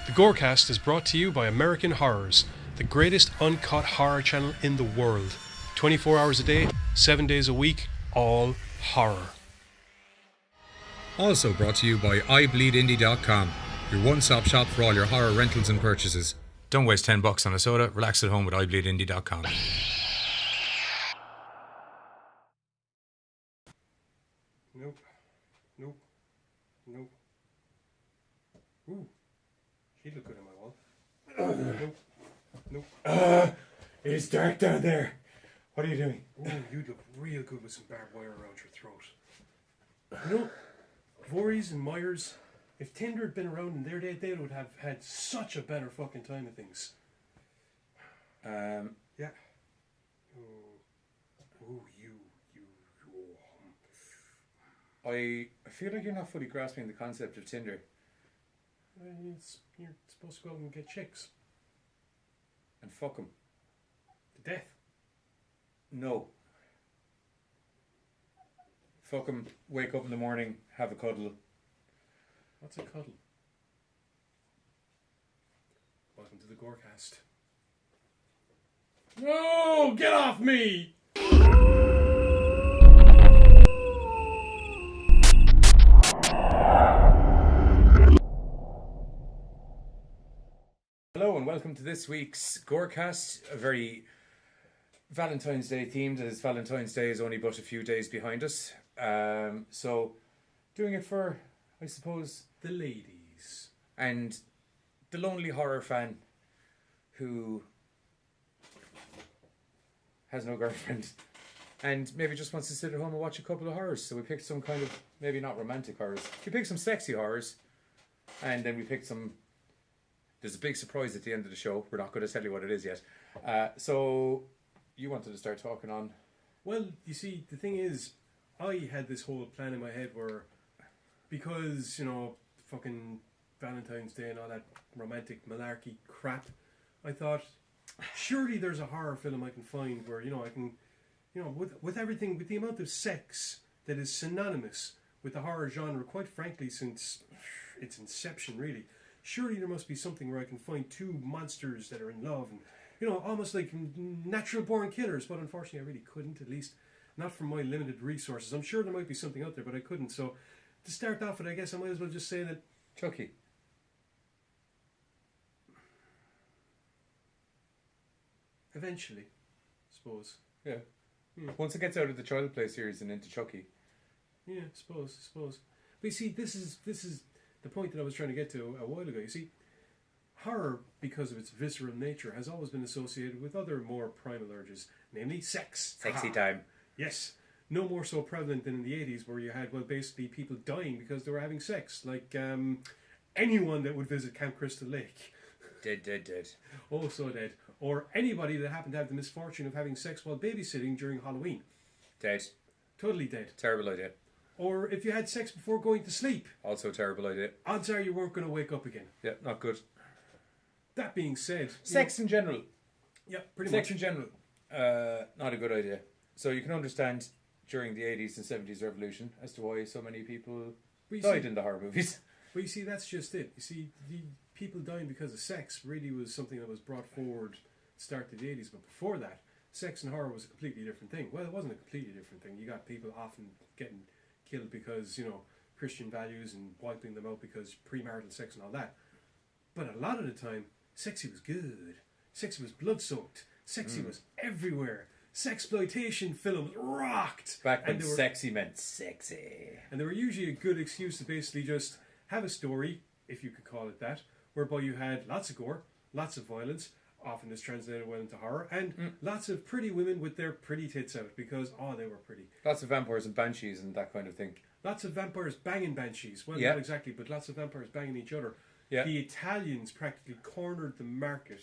The GORECAST is brought to you by American Horrors, the greatest uncut horror channel in the world. 24 hours a day, 7 days a week, all horror. Also brought to you by iBleedIndie.com, your one-stop shop for all your horror rentals and purchases. Don't waste $10 on a soda, relax at home with iBleedIndie.com. Nope. Ooh, she'd look good on my wall. Nope. It is dark down there. What are you doing? Ooh, you'd look real good with some barbed wire around your throat. You know, Voorhees and Myers, if Tinder had been around in their day, they would have had such a better fucking time of things. Yeah. Ooh, you. I feel like you're not fully grasping the concept of Tinder. You're supposed to go out and get chicks. And fuck them. To death. No. Fuck them, wake up in the morning, have a cuddle. What's a cuddle? Welcome to the GORECAST. No! Get off me! Hello and welcome to this week's GORECAST, a very Valentine's Day themed, as Valentine's Day is only but a few days behind us. So, doing it for, I suppose, The ladies. and the lonely horror fan who has no girlfriend and maybe just wants to sit at home and watch a couple of horrors. So we picked some kind of, maybe not romantic horrors. We picked some sexy horrors, and then we picked some. There's a big surprise at the end of the show. We're not going to tell you what it is yet. So you wanted to start talking on. Well, you see, the thing is, I had this whole plan in my head where, because, you know, fucking Valentine's Day and all that romantic malarkey crap, I thought, surely there's a horror film I can find where, you know, I can, you know, with everything, with the amount of sex that is synonymous with the horror genre, quite frankly, since its inception, really. Surely there must be something where I can find two monsters that are in love and, you know, almost like natural born killers, but unfortunately I really couldn't, at least not from my limited resources. I'm sure there might be something out there, but I couldn't. So to start off with, I guess I might as well just say that Chucky. eventually, I suppose. Yeah. Once it gets out of the Child Play series and into Chucky. Yeah, I suppose. But you see, this is the point that I was trying to get to a while ago. You see, horror, because of its visceral nature, has always been associated with other more primal urges, namely sex. Sexy time. Yes. No more so prevalent than in the 80s, where you had, well, basically people dying because they were having sex. Like anyone that would visit Camp Crystal Lake. Dead. Oh, so dead. Or anybody that happened to have the misfortune of having sex while babysitting during Halloween. Dead. Totally dead. Terrible idea. Or if you had sex before going to sleep. Also terrible idea. Odds are you weren't going to wake up again. Yeah, not good. That being said... Sex in general. Yeah, pretty much. Sex in general. Not a good idea. So you can understand during the 80s and 70s revolution as to why so many people died in the horror movies. But you see, that's just it. You see, the people dying because of sex really was something that was brought forward at the start of the 80s. But before that, sex and horror was a completely different thing. Well, it wasn't a completely different thing. You got people often getting killed because, you know, Christian values and wiping them out because premarital sex and all that. But a lot of the time, sexy was good. Sexy was blood-soaked. Sexy was everywhere. Sexploitation films rocked. Back when sexy meant sexy. And they were usually a good excuse to basically just have a story, if you could call it that, whereby you had lots of gore, lots of violence, often is translated well into horror, and lots of pretty women with their pretty tits out because, oh, they were pretty. Lots of vampires and banshees and that kind of thing. Lots of vampires banging banshees. Well, not exactly, but lots of vampires banging each other. Yeah. The Italians practically cornered the market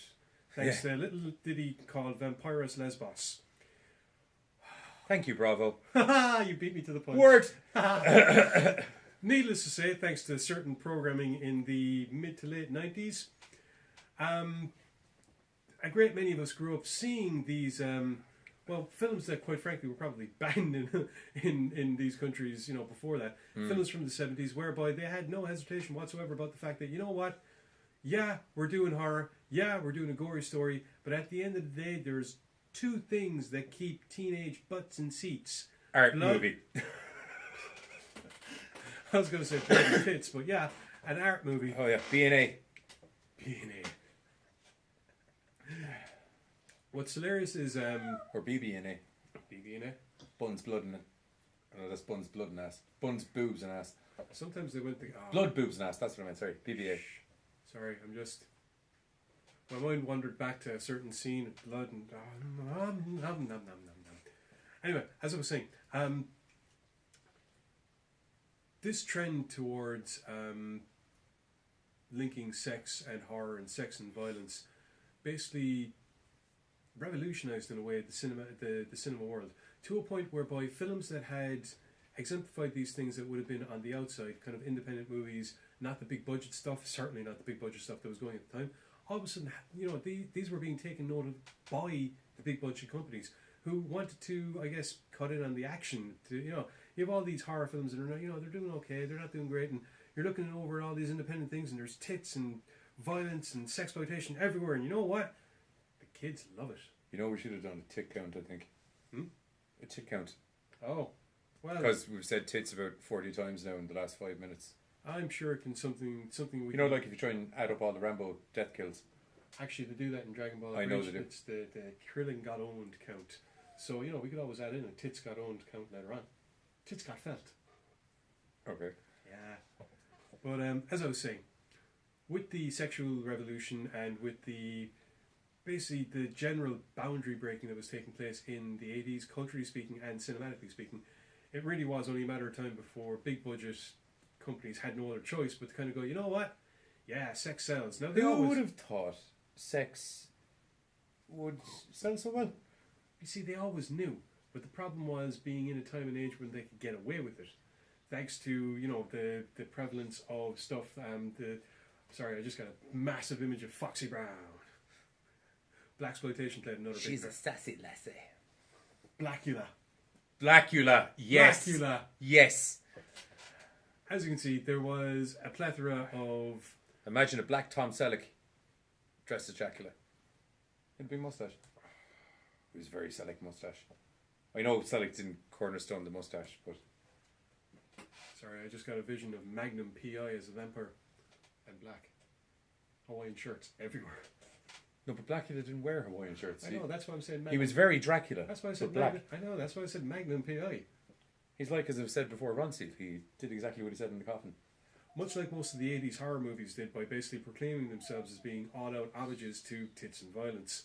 thanks to a little ditty called Vampiros Lesbos. Thank you, Bravo. You beat me to the punch. Word! Needless to say, thanks to certain programming in the mid to late 90s, a great many of us grew up seeing these films that, quite frankly, were probably banned in these countries, you know, before that. Films from the 70s, whereby they had no hesitation whatsoever about the fact that, you know what, yeah, we're doing horror, yeah, we're doing a gory story, but at the end of the day, there's two things that keep teenage butts in seats. Art Blood- movie. I was going to say bloody tits, but yeah, an art movie. Oh yeah, B&A. B&A. What's hilarious is Or BB&A. BB&A. Buns, blood, and... Oh, that's buns, blood, and ass. Buns, boobs, and ass. Sometimes they went the Blood, boobs, and ass. That's what I meant. Sorry, BBA. Sorry, I'm just. My mind wandered back to a certain scene of blood and. Anyway, as I was saying, this trend towards linking sex and horror and sex and violence basically revolutionized in a way the cinema world to a point whereby films that had exemplified these things that would have been on the outside, kind of independent movies, not the big budget stuff, certainly not the big budget stuff that was going at the time, all of a sudden, these were being taken note of by the big budget companies who wanted to, I guess, cut in on the action. You have all these horror films and they're doing okay, they're not doing great, and you're looking over all these independent things and there's tits and violence and sexploitation everywhere, and you know what? The kids love it. You know, we should have done a tick count, I think. A tick count. Oh, well, because we've said tits about 40 times now in the last 5 minutes. I'm sure it can something we You know, like if you try and add up all the Rambo death kills. Actually, they do that in Dragon Ball. I know they do. It's the Krillin got owned count. So, we could always add in a tits got owned count later on. Tits got felt. Okay. Yeah. But as I was saying, with the sexual revolution and with basically the general boundary breaking that was taking place in the 80s, culturally speaking and cinematically speaking, it really was only a matter of time before big budget companies had no other choice but to kind of go, you know what? Yeah, sex sells. Now, Who would have thought sex would sell so well? You see, they always knew. But the problem was being in a time and age when they could get away with it. Thanks to, the prevalence of stuff. Sorry, I just got a massive image of Foxy Brown. Blaxploitation played another She's big a sassy lassie. Blackula. Yes. Blackula. Yes. As you can see, there was a plethora of... Imagine a black Tom Selleck dressed as Dracula. It'd be mustache. It was a very Selleck mustache. I know Selleck didn't cornerstone the mustache, but... Sorry, I just got a vision of Magnum P.I. as a vampire. And black. Hawaiian shirts everywhere. No, but Blackula didn't wear Hawaiian shirts. I know, that's why I'm saying Magnum. He was very Dracula. That's why I said black. I know, that's why I said Magnum P.I. He's like, as I've said before, Ron Steve. He did exactly what he said in the coffin. Much like most of the 80s horror movies did by basically proclaiming themselves as being all-out homages to tits and violence.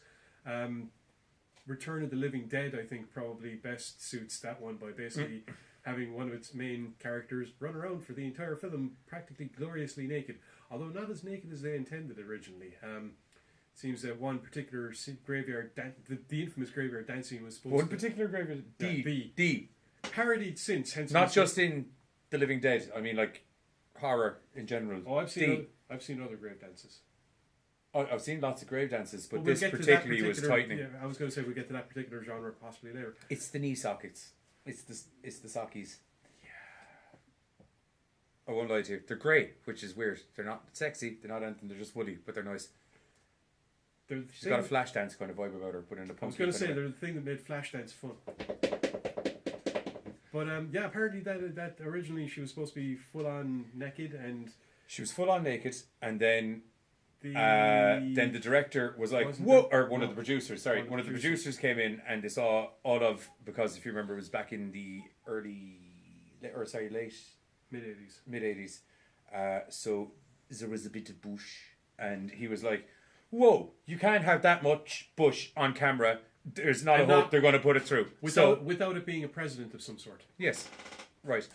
Return of the Living Dead, I think, probably best suits that one by basically having one of its main characters run around for the entire film practically gloriously naked. Although not as naked as they intended originally. It seems that one particular graveyard, the infamous graveyard dance scene was supposed to... One particular graveyard... D. Parodied since, hence... Not just in The Living Dead. I mean, like, horror in general. Oh, I've seen other grave dances. Oh, I've seen lots of grave dances, but we'll this particularly was tightening. Yeah, I was going to say we'll get to that particular genre possibly later. It's the knee sockets. It's the sockies. Yeah. I won't lie to you. They're grey, which is weird. They're not sexy. They're not anything. They're just woolly, but they're nice. She's got a flash dance kind of vibe about her, but in a punk. I was going to say they're the thing that made flash dance fun. But yeah, apparently that originally she was supposed to be full on naked, and she was full on naked, and then the director was like, "Whoa!" Or one of the producers. Sorry, one of the producers came in and they saw all of, because if you remember, it was back in the late mid 80s. So there was a bit of bush, and he was like, "Whoa! You can't have that much bush on camera. There's not a hope they're going to put it through." Without it being a president of some sort. Yes, right.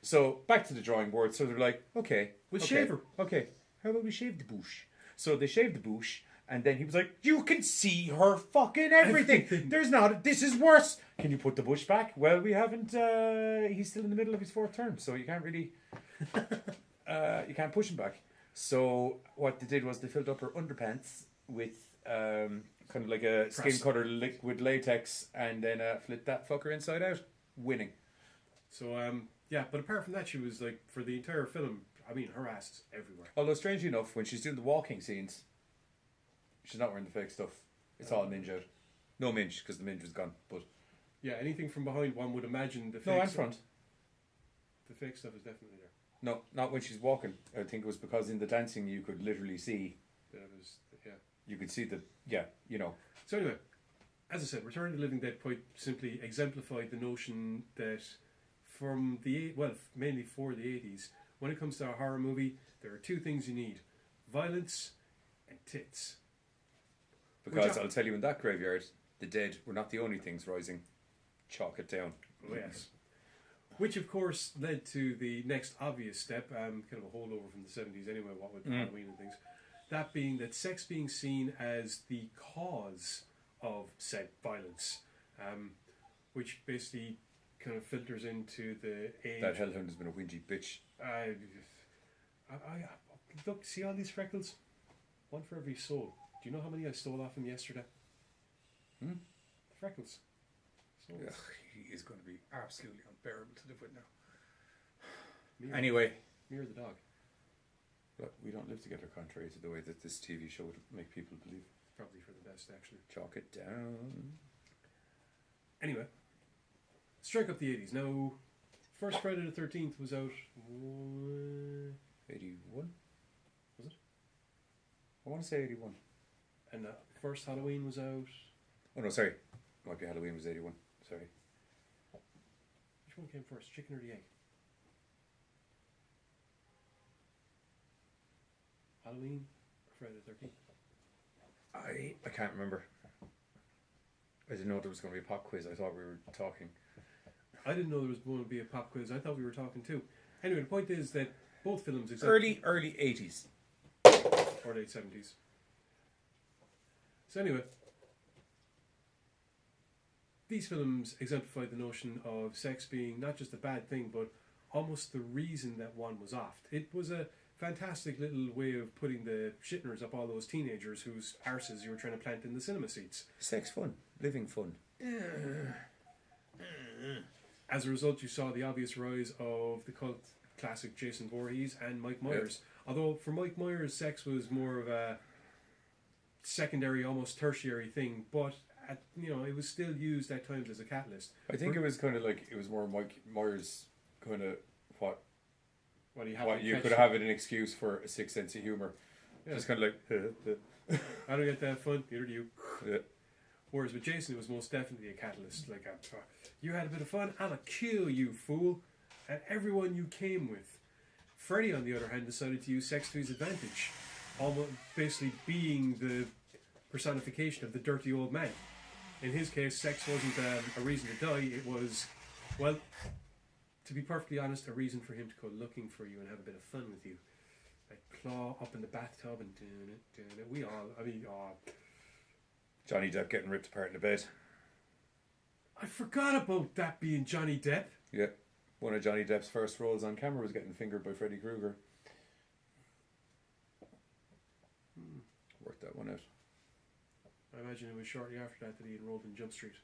So back to the drawing board. So they're like, okay, shaver. Okay, how about we shave the bush? So they shaved the bush, and then he was like, "You can see her fucking everything. There's not. This is worse. Can you put the bush back?" Well, we haven't. He's still in the middle of his 4th term, so you can't really. You can't push him back. So what they did was they filled up her underpants with kind of like a skin cutter liquid latex, and then flit that fucker inside out, winning. So yeah, but apart from that, she was like, for the entire film, I mean, her ass is everywhere. Although, strangely enough, when she's doing the walking scenes, she's not wearing the fake stuff. It's all minge out. No minge, because the minge was gone. But yeah, anything from behind, one would imagine the fake no, and stuff. front. The fake stuff is definitely there. No, not when she's walking. I think it was because in the dancing you could literally see. That was, yeah. You could see the, yeah, you know. So anyway, as I said, Return of the Living Dead quite simply exemplified the notion that from the, well, mainly for the 80s, when it comes to a horror movie, there are two things you need. Violence and tits. Because I'll tell you, in that graveyard, the dead were not the only things rising. Chalk it down. Oh, yes. Which, of course, led to the next obvious step, kind of a holdover from the 70s anyway, what with Halloween and things. That being that sex being seen as the cause of said violence, which basically kind of filters into the age. That hellhound has been a whingy bitch. I look, see all these freckles? One for every soul. Do you know how many I stole off him yesterday? Freckles. Ugh, he is going to be absolutely unbearable to live with now. Mirror, Anyway. Mirror the dog. But we don't live together, contrary to the way that this TV show would make people believe. Probably for the best, actually. Chalk it down. Anyway, strike up the 80s. Now, first Friday the 13th was out. 81? Was it? I want to say 81. And first Halloween was out. Oh no, sorry. Might be Halloween was 81. Sorry. Which one came first, chicken or the egg? Halloween or Friday the 13th? I can't remember. I didn't know there was going to be a pop quiz. I thought we were talking. I didn't know there was going to be a pop quiz. I thought we were talking too. Anyway, the point is that both films... Early 80s. Or late 70s. So anyway... These films exemplified the notion of sex being not just a bad thing, but almost the reason that one was offed. It was a fantastic little way of putting the shitners up all those teenagers whose arses you were trying to plant in the cinema seats. Sex fun. Living fun. As a result, you saw the obvious rise of the cult classic Jason Voorhees and Mike Myers. Yeah. Although for Mike Myers, sex was more of a secondary, almost tertiary thing, but it was still used at times as a catalyst. I think it was kind of like, it was more Mike Myers kind of what you could have it an excuse for a sick sense of humour. Yeah. Just kind of like, I don't get that fun, neither do you. Yeah. Whereas with Jason, it was most definitely a catalyst. Like, you had a bit of fun, I'll kill you, fool. And everyone you came with. Freddy, on the other hand, decided to use sex to his advantage. Almost basically being the personification of the dirty old man. In his case, sex wasn't a reason to die. It was, well, to be perfectly honest, a reason for him to go looking for you and have a bit of fun with you. Like claw up in the bathtub and doing it. Johnny Depp getting ripped apart in the bed. I forgot about that being Johnny Depp. Yeah. One of Johnny Depp's first roles on camera was getting fingered by Freddy Krueger. Worked that one out. I imagine it was shortly after that he enrolled in Jump Street to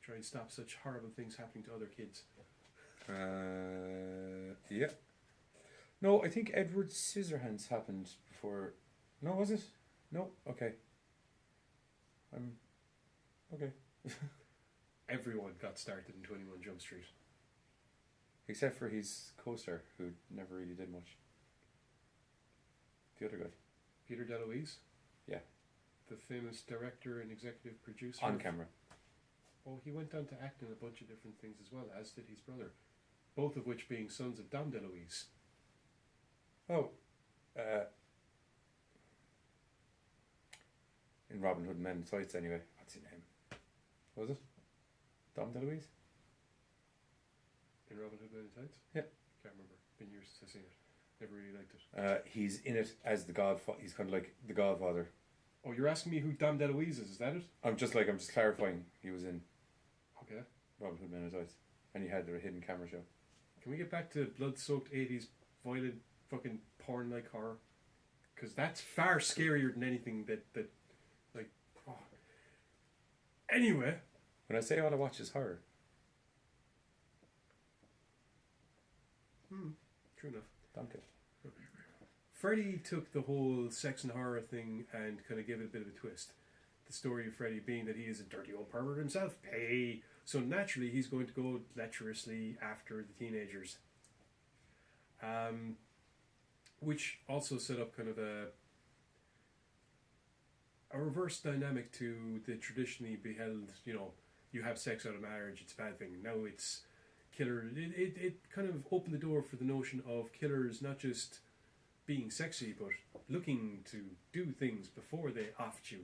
try and stop such horrible things happening to other kids. Yeah. No, I think Edward Scissorhands happened before. No, was it? No? Okay. Okay. Everyone got started in 21 Jump Street. Except for his co-star, who never really did much. The other guy. Peter DeLuise? Yeah. The famous director and executive producer. On camera. Oh, he went on to act in a bunch of different things as well, as did his brother. Both of which being sons of Dom DeLuise. Oh. In Robin Hood Men in Tights, anyway. What's his name? Was it? Dom DeLuise? In Robin Hood Men in Tights? Yeah. Can't remember. Been years since I've seen it. Never really liked it. He's in it as the Godfather. He's kind of like the Godfather. Oh, you're asking me who Dom DeLuise is that it? I'm just clarifying. He was in Okay. Robin Hood Men in Tights. And he had the hidden camera show. Can we get back to blood-soaked 80s violent fucking porn-like horror? Because that's far scarier than anything that like... Oh. Anyway. When I say all I watch is horror. True enough. Danke. Freddy took the whole sex and horror thing and kind of gave it a bit of a twist. The story of Freddy being that he is a dirty old pervert himself. Hey! So naturally he's going to go lecherously after the teenagers. Which also set up kind of a reverse dynamic to the traditionally beheld, you have sex out of marriage, it's a bad thing. Now it's killer. It kind of opened the door for the notion of killers not just being sexy, but looking to do things before they offed you,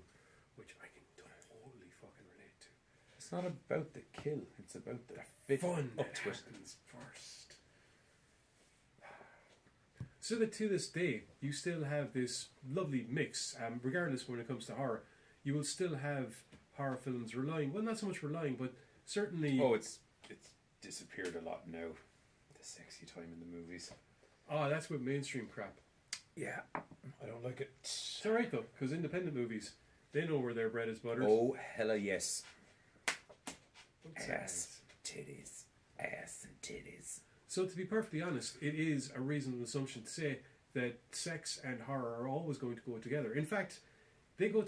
which I can totally fucking relate to. It's not about the kill, it's about the bit Fun up to it. happens first. So that to this day, you still have this lovely mix, regardless when it comes to horror, you will still have horror films relying, well, not so much relying, but certainly... Oh, it's disappeared a lot now, the sexy time in the movies. Oh, that's with mainstream crap. Yeah, I don't like it. It's alright though, because independent movies, they know where their bread is buttered. Oh, hella yes. Both Ass, sides. titties. Ass and titties. So to be perfectly honest, it is a reasonable assumption to say that sex and horror are always going to go together. In fact, they go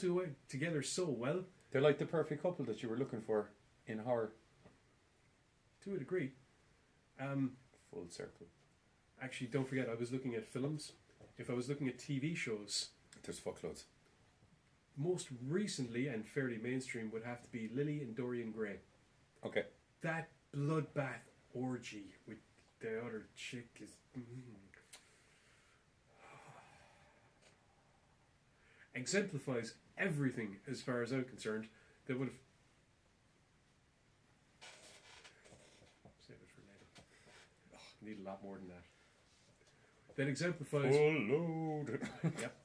together so well. They're like the perfect couple that you were looking for in horror. To a degree. Full circle. Actually, don't forget, I was looking at films. If I was looking at TV shows, There's fuckloads. most recently and fairly mainstream would have to be Lily and Dorian Gray. Okay. That bloodbath orgy with the other chick is... exemplifies everything as far as I'm concerned that would have... Save it for later. Oh, need a lot more than that. That exemplifies... Full load. Yep.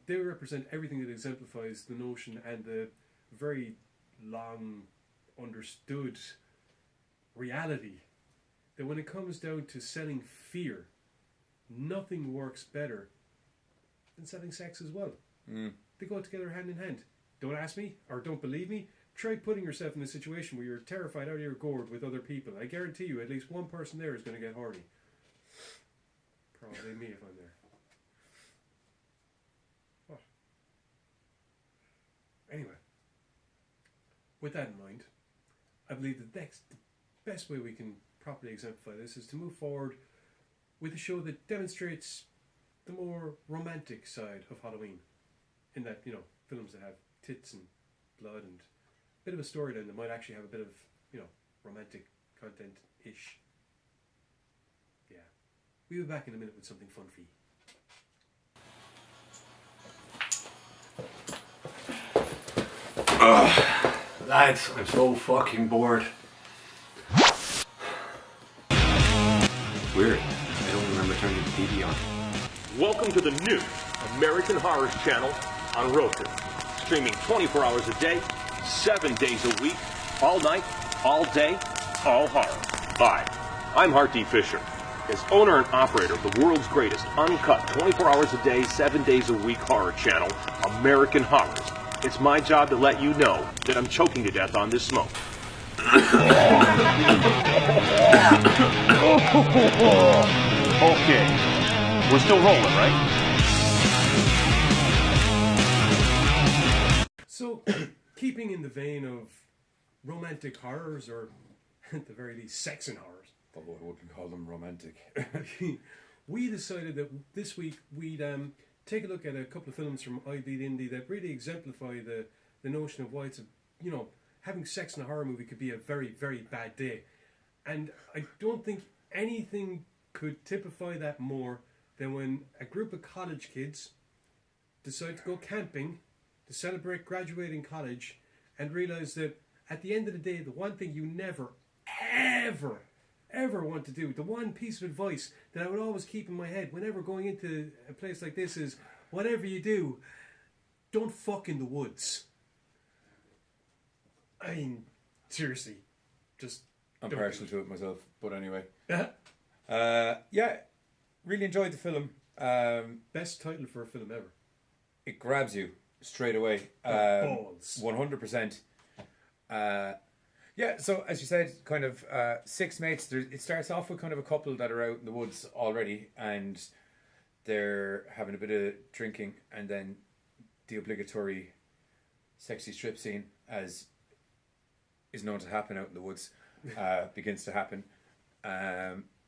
They represent everything that exemplifies the notion and the very long understood reality that when it comes down to selling fear, nothing works better than selling sex as well. They go together hand in hand. Don't ask me or don't believe me. Try putting yourself in a situation where you're terrified out of your gourd with other people. I guarantee you at least one person there is going to get horny. Probably me if I'm there. Oh. Anyway, with that in mind, I believe the best way we can properly exemplify this is to move forward with a show that demonstrates the more romantic side of Halloween. In that, films that have tits and blood and a bit of a storyline that might actually have a bit of, romantic content-ish. Yeah. We'll be back in a minute with something fun for you. Lads, I'm so fucking bored. Weird. I don't remember turning the TV on. Welcome to the new American Horror Channel on Roku. Streaming 24 hours a day, 7 days a week, all night, all day, all horror. Hi, I'm Hart D. Fisher. As owner and operator of the world's greatest uncut 24 hours a day, 7 days a week horror channel, American Horrors, it's my job to let you know that I'm choking to death on this smoke. Okay, we're still rolling, right? So, keeping in the vein of romantic horrors, or at the very least, sex and horrors, Although I wouldn't call them romantic. we decided that this week we'd take a look at a couple of films from I Bleed Indie that really exemplify the notion of why it's having sex in a horror movie could be a very, very bad day. And I don't think anything could typify that more than when a group of college kids decide to go camping to celebrate graduating college and realize that at the end of the day, the one thing you never, ever want to do, the one piece of advice that I would always keep in my head whenever going into a place like this is, whatever you do, don't fuck in the woods. I mean, seriously, just... I'm don't partial do to it myself, but anyway. it. Yeah, really enjoyed the film. Best title for a film ever. It grabs you straight away. Balls. 100%. Yeah, so as you said, kind of 6 mates. It starts off with kind of a couple that are out in the woods already, and they're having a bit of drinking, and then the obligatory sexy strip scene, as is known to happen out in the woods, begins to happen.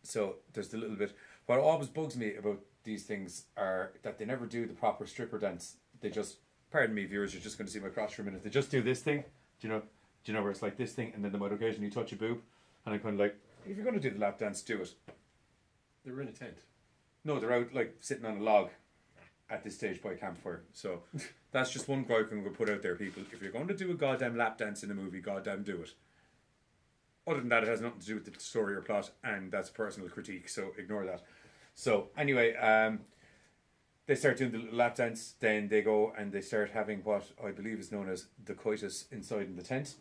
So there's the little bit. What always bugs me about these things are that they never do the proper stripper dance. They just, pardon me, viewers, you're just going to see my crotch for a minute. They just do this thing. Do you know where it's like this thing, and then they might occasionally touch a boob, and I'm kind of like, if you're going to do the lap dance, do it. They're in a tent. No, they're out like sitting on a log at this stage by a campfire. So that's just one gripe I'm going to put out there, people. If you're going to do a goddamn lap dance in a movie, goddamn do it. Other than that, it has nothing to do with the story or plot, and that's a personal critique, so ignore that. So anyway, they start doing the little lap dance, then they go and they start having what I believe is known as the coitus inside in the tent.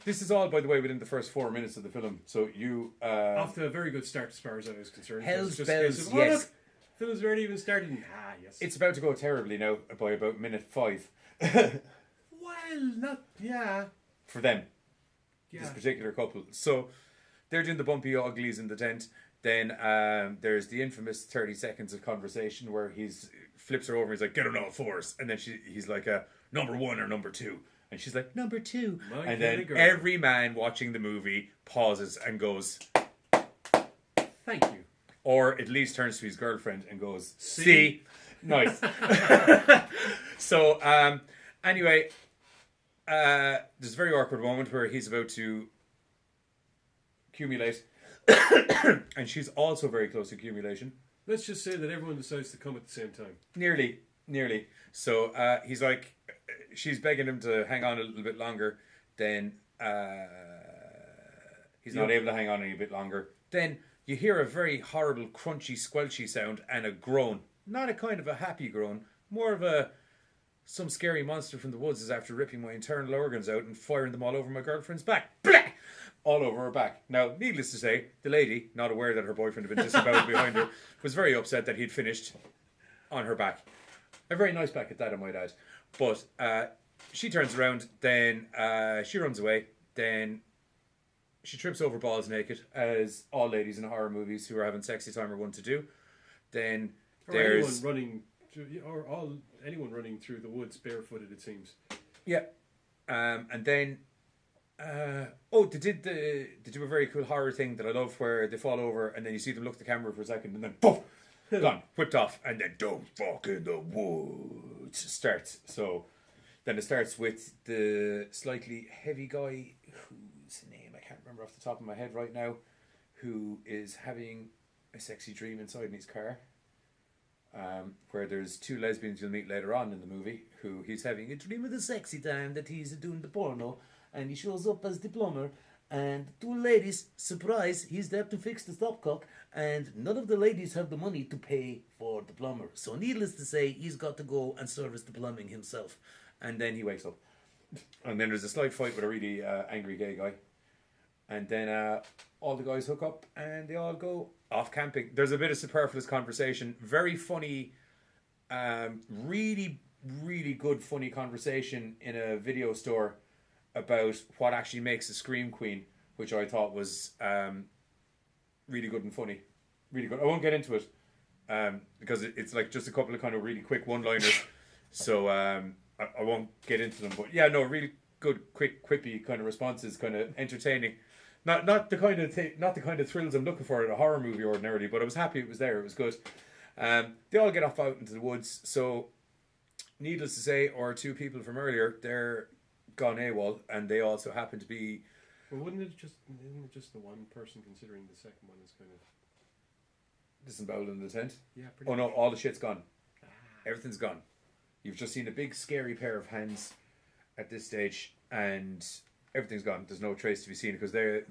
This is all, by the way, within the first 4 minutes of the film. So you... Off to a very good start as far as I was concerned. Hell's It's just bells, a case of, yes. look, film's already even started. Yes. It's about to go terribly now by about minute 5. Well, not... Yeah. For them. Yeah. This particular couple. So they're doing the bumpy uglies in the tent. Then there's the infamous 30 seconds of conversation where he's flips her over and he's like, get on all fours. And then he's like, number 1 or number 2. And she's like, number 2. My and then girl. every man watching the movie pauses and goes, Thank you. or at least turns to his girlfriend and goes, See? see? Nice. So, anyway, there's a very awkward moment where he's about to accumulate. And she's also very close to accumulation. Let's just say that everyone decides to come at the same time. Nearly. So he's like, she's begging him to hang on a little bit longer. Then he's not able to hang on any bit longer. Then you hear a very horrible crunchy, squelchy sound and a groan. Not a kind of a happy groan, more of a some scary monster from the woods is after ripping my internal organs out and firing them all over my girlfriend's back. Blah! All over her back. Now, needless to say, the lady, not aware that her boyfriend had been disemboweled behind her, was very upset that he'd finished on her back. A very nice back at that, I might add. But she turns around, then she runs away, then she trips over balls naked, as all ladies in horror movies who are having sexy time are wont to do. Then there's... anyone running through the woods barefooted, it seems. Yeah. And then... they do a very cool horror thing that I love where they fall over and then you see them look at the camera for a second and then poof, gone, whipped off, and then don't fuck in the woods starts. So then it starts with the slightly heavy guy whose name I can't remember off the top of my head right now, who is having a sexy dream inside in his car. Where there's 2 lesbians you'll meet later on in the movie who he's having a dream of the sexy time that he's doing the porno. And he shows up as the plumber, and 2 ladies, surprise, he's there to fix the stopcock, and none of the ladies have the money to pay for the plumber. So needless to say, he's got to go and service the plumbing himself. And then he wakes up. And then there's a slight fight with a really angry gay guy. And then all the guys hook up, and they all go off camping. There's a bit of superfluous conversation. Very funny, really, really good funny conversation in a video store about what actually makes a scream queen, which I thought was really good and funny. Really good. I won't get into it because it's like just a couple of kind of really quick one-liners. So I won't get into them. But yeah, no, really good, quick, quippy kind of responses, kind of entertaining. Not the kind of thrills I'm looking for in a horror movie ordinarily, but I was happy it was there. It was good. They all get off out into the woods. So needless to say, our 2 people from earlier, they're gone AWOL, and they also happen to be... Well, isn't it just the one person, considering the second one is kind of... disemboweled in the tent? Yeah, pretty Oh much. no, all the shit's gone. Everything's gone. You've just seen a big scary pair of hands at this stage, and everything's gone. There's no trace to be seen, because they're...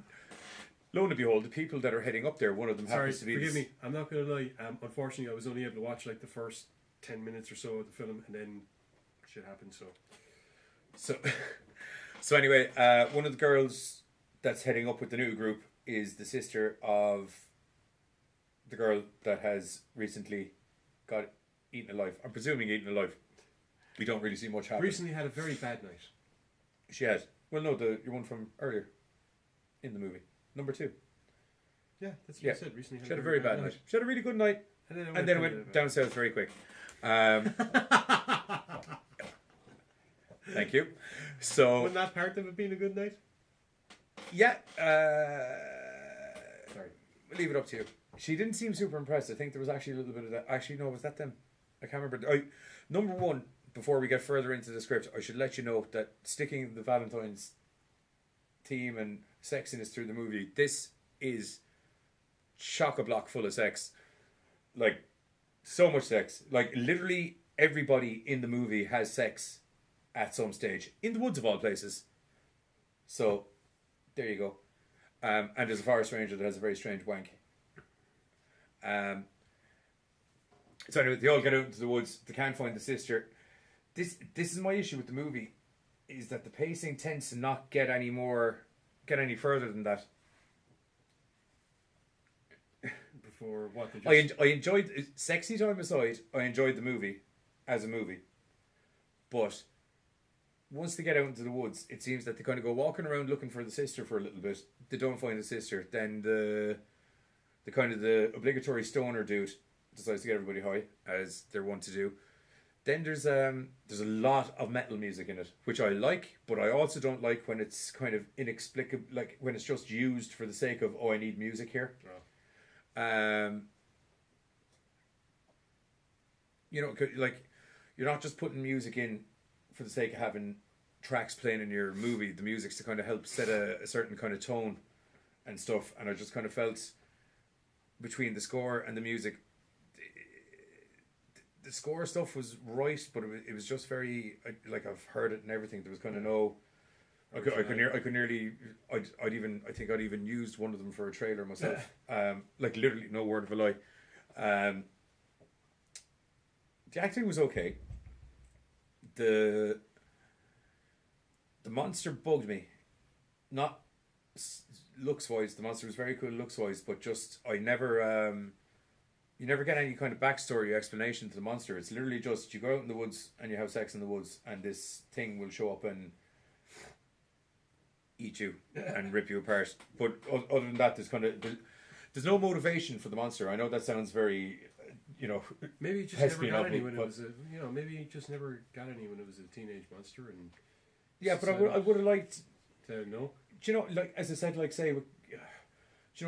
Lo and behold, the people that are heading up there, one of them happens to be... forgive me, I'm not going to lie. Unfortunately, I was only able to watch like the first 10 minutes or so of the film, and then shit happened, So anyway, one of the girls that's heading up with the new group is the sister of the girl that has recently got eaten alive. I'm presuming eaten alive. We don't really see much happen. Recently had a very bad night. She has. Well, no, your one from earlier in the movie. Number 2. Yeah, that's what I said. Recently She had a very bad night. She had a really good night. And then it went down south very quick. Thank you. So Wasn't that part of it being a good night? yeah, Sorry. we'll leave it up to you. She didn't seem super impressed. I think there was actually a little bit of that. Actually, no, was that them? I can't remember. Number one, before we get further into the script, I should let you know that sticking the Valentine's theme and sexiness through the movie, this is chock-a-block full of sex. Like, so much sex. Like, literally everybody in the movie has sex at some stage. In the woods of all places. So, there you go. And there's a forest ranger that has a very strange wank. So anyway, they all get out into the woods. They can't find the sister. This is my issue with the movie, is that the pacing tends to not get any further than that. Before what? I enjoyed, sexy time aside, I enjoyed the movie as a movie. But once they get out into the woods, it seems that they kind of go walking around looking for the sister for a little bit. They don't find the sister. Then the obligatory stoner dude decides to get everybody high, as they're wont to do. Then there's a lot of metal music in it, which I like, but I also don't like when it's kind of inexplicable, like when it's just used for the sake of, I need music here. Oh. Like, you're not just putting music in for the sake of having tracks playing in your movie. The music's to kind of help set a certain kind of tone and stuff, and I just kind of felt between the score and the music, the score stuff was right, but it was just very, like, I've heard it and everything. There was kind of no, I think I'd even used one of them for a trailer myself. Like, literally no word of a lie. The acting was okay. The monster bugged me, not looks wise. The monster was very cool looks wise, but just you never get any kind of backstory or explanation to the monster. It's literally just, you go out in the woods and you have sex in the woods, and this thing will show up and eat you and rip you apart. But other than that, there's no motivation for the monster. I know that sounds very, maybe it just never got any when it was maybe it just never got any when it was a teenage monster. And yeah, but I would have liked to know. Do you know, like, as I said, like, say,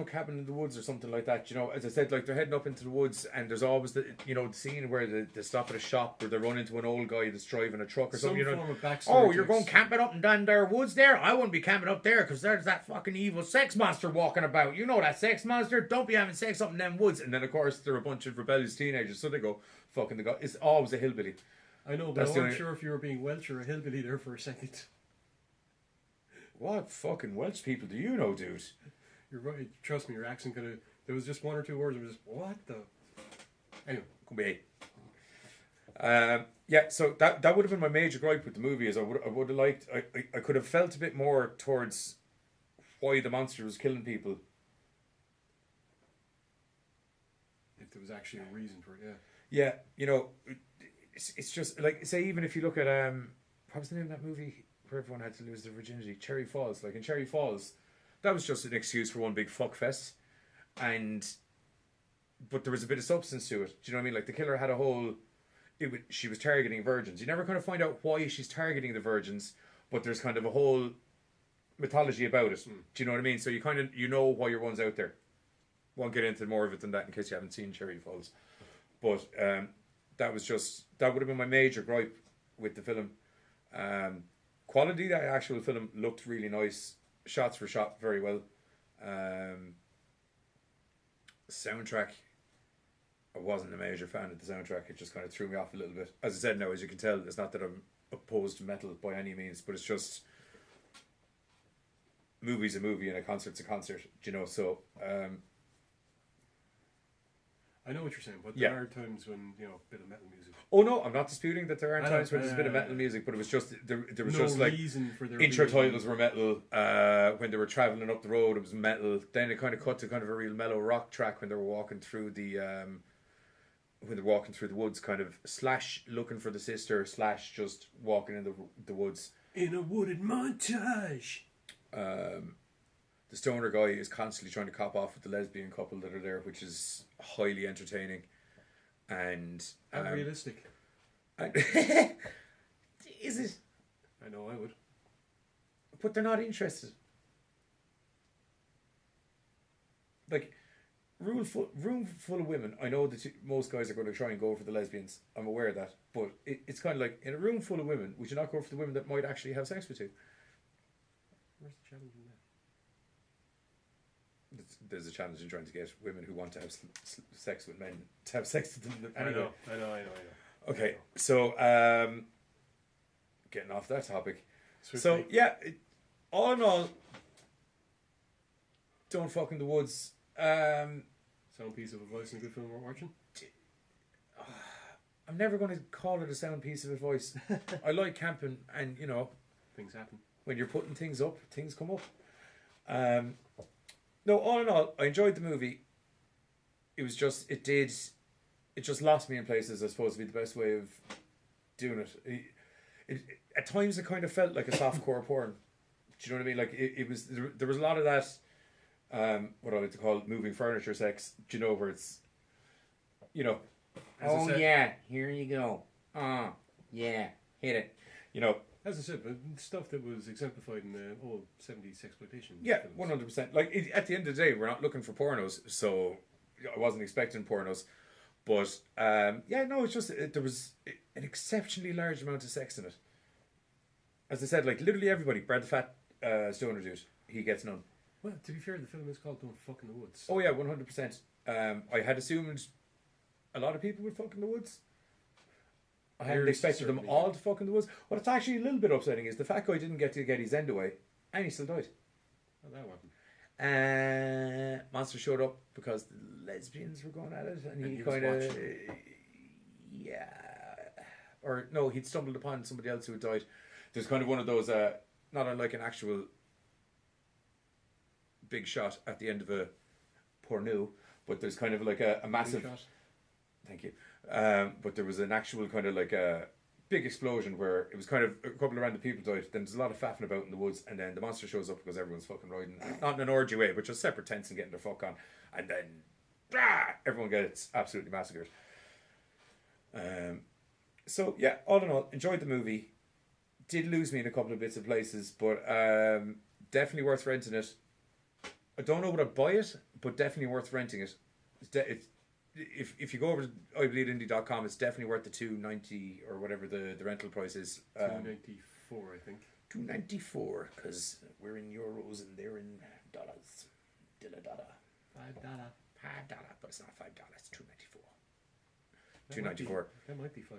Cabin in the Woods or something like that, as I said, like, they're heading up into the woods, and there's always the scene where they stop at a shop, where they run into an old guy that's driving a truck or something. Form of backstory. Oh, you're going camping up and down their woods there? I wouldn't be camping up there, because there's that fucking evil sex monster walking about. You know that sex monster? Don't be having sex up in them woods. And then, of course, they're a bunch of rebellious teenagers, so they go, fucking the guy. It's always a hillbilly. I know, but I wasn't sure if you were being Welsh or a hillbilly there for a second. What fucking Welsh people do you know, dude? You're right. Trust me, your accent could have. There was just one or two words. It was just, what the. Anyway, could be. Yeah, so that would have been my major gripe with the movie. Is I would have liked. I could have felt a bit more towards why the monster was killing people. If there was actually a reason for it, yeah. Yeah, it's just like, say, even if you look at what was the name of that movie where everyone had to lose their virginity? Cherry Falls. Like, in Cherry Falls, that was just an excuse for one big fuck fest, but there was a bit of substance to it. Do you know what I mean? Like, the killer had a whole. She was targeting virgins. You never kind of find out why she's targeting the virgins, but there's kind of a whole mythology about it. Do you know what I mean? So you kind of why your one's out there. Won't get into more of it than that in case you haven't seen Cherry Falls, but that would have been my major gripe with the film. Quality, that actual film looked really nice. Shots were shot very well. Soundtrack, I wasn't a major fan of the soundtrack. It just kind of threw me off a little bit. As I said, now, as you can tell, it's not that I'm opposed to metal by any means, but it's just, movie's a movie and a concert's a concert. So I know what you're saying, but there are times when a bit of metal music. Oh no, I'm not disputing that there aren't times when there's a bit of metal music, but it was just there was no just like reason for their intro titles were metal. When they were traveling up the road, it was metal. Then it kind of cut to kind of a real mellow rock track when they were walking through the woods, kind of / looking for the sister / just walking in the woods in a wooded montage. The stoner guy is constantly trying to cop off with the lesbian couple that are there, which is highly entertaining. And Realistic. is it? I know I would. But they're not interested. Like, room full of women. I know that most guys are going to try and go for the lesbians. I'm aware of that. But it's kind of like, in a room full of women, would you not go for the women that might actually have sex with you? Where's the challenge in that? There's a challenge in trying to get women who want to have sex with men to have sex with them. Anyway. I know. Okay, so getting off that topic. Swiftly. So yeah, all in all, don't fuck in the woods. Sound piece of advice and a good film we're watching. I'm never going to call it a sound piece of advice. I like camping, and you know, Things happen. when you're putting things up, things come up. No, all in all, I enjoyed the movie. It was just, it just lost me in places, I suppose, to be the best way of doing it. At times it kind of felt like a softcore porn. Do you know what I mean? Like, it was, there was a lot of that, what I like to call moving furniture sex, do you know, where it's, you know, yeah, here you go. Yeah, hit it. you know, As I said, but stuff that was exemplified in the old 70s exploitation. yeah, films. 100%. Like, at the end of the day, we're not looking for pornos, so I wasn't expecting pornos. But, yeah, no, it's just, there was an exceptionally large amount of sex in it. As I said, like, literally everybody, Brad the Fat Stoner dude, he gets none. Well, to be fair, the film is called Don't Fuck in the Woods. Oh, yeah, 100%. I had assumed a lot of people would fuck in the woods. I hadn't Yours expected them certainly all did. to fuck in the woods. What's actually a little bit upsetting is the fat guy didn't get to get his end away, and he still died. Oh, that happened. Monster showed up because the lesbians were going at it, and he he was kind of, watching. yeah, or no, he'd stumbled upon somebody else who had died. There's kind of one of those, not unlike an actual big shot at the end of a porno, but there's kind of like a massive. Big shot. Thank you. But there was an actual kind of like a big explosion where it was kind of a couple of random people died. Then there's a lot of faffing about in the woods, and then the monster shows up because everyone's fucking riding, not in an orgy way, but just separate tents and getting their fuck on, and then everyone gets absolutely massacred. So yeah, all in all, enjoyed the movie. Did lose me in a couple of bits of places, but definitely worth renting it. I don't know would I buy it, but definitely worth renting it. It's if you go over to ibleedindie.com, it's definitely worth the $2.90 or whatever the rental price is. $2.94, I think. $2.94 because we're in euros and they're in dollars. $5, but it's not $5. It's $2.94. $2.94. That might be $5. I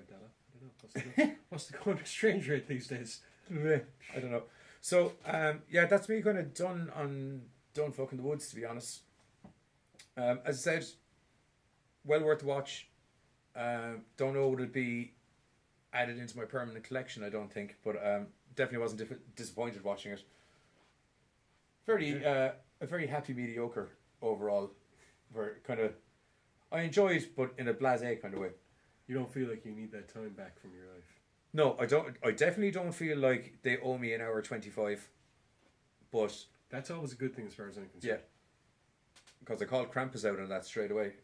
don't know. What's the going exchange rate these days? I don't know. So yeah, that's me kind of done on Don't Fuck in the Woods, to be honest. As I said, well worth the watch. Don't know would it be added into my permanent collection, I don't think, but definitely wasn't disappointed watching it. A very happy mediocre overall. Where kind of I enjoyed, but in a blasé kind of way. You don't feel like you need that time back from your life. No, I don't. I definitely don't feel like they owe me an hour 25. But That's always a good thing as far as I'm yeah, concerned. because I called Krampus out on that straight away.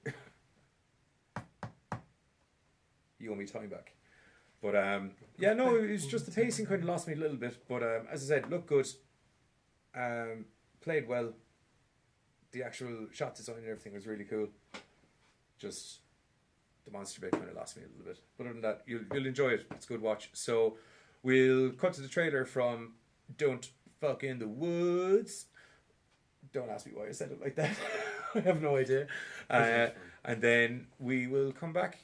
You owe me time back. But yeah, no, it was just the pacing kind of lost me a little bit. But as I said, looked good. Played well. The actual shot design and everything was really cool. Just the monster bit kind of lost me a little bit. But other than that, you'll enjoy it. It's a good watch. So we'll cut to the trailer from Don't Fuck in the Woods. Don't ask me why I said it like that. I have no idea. And then we will come back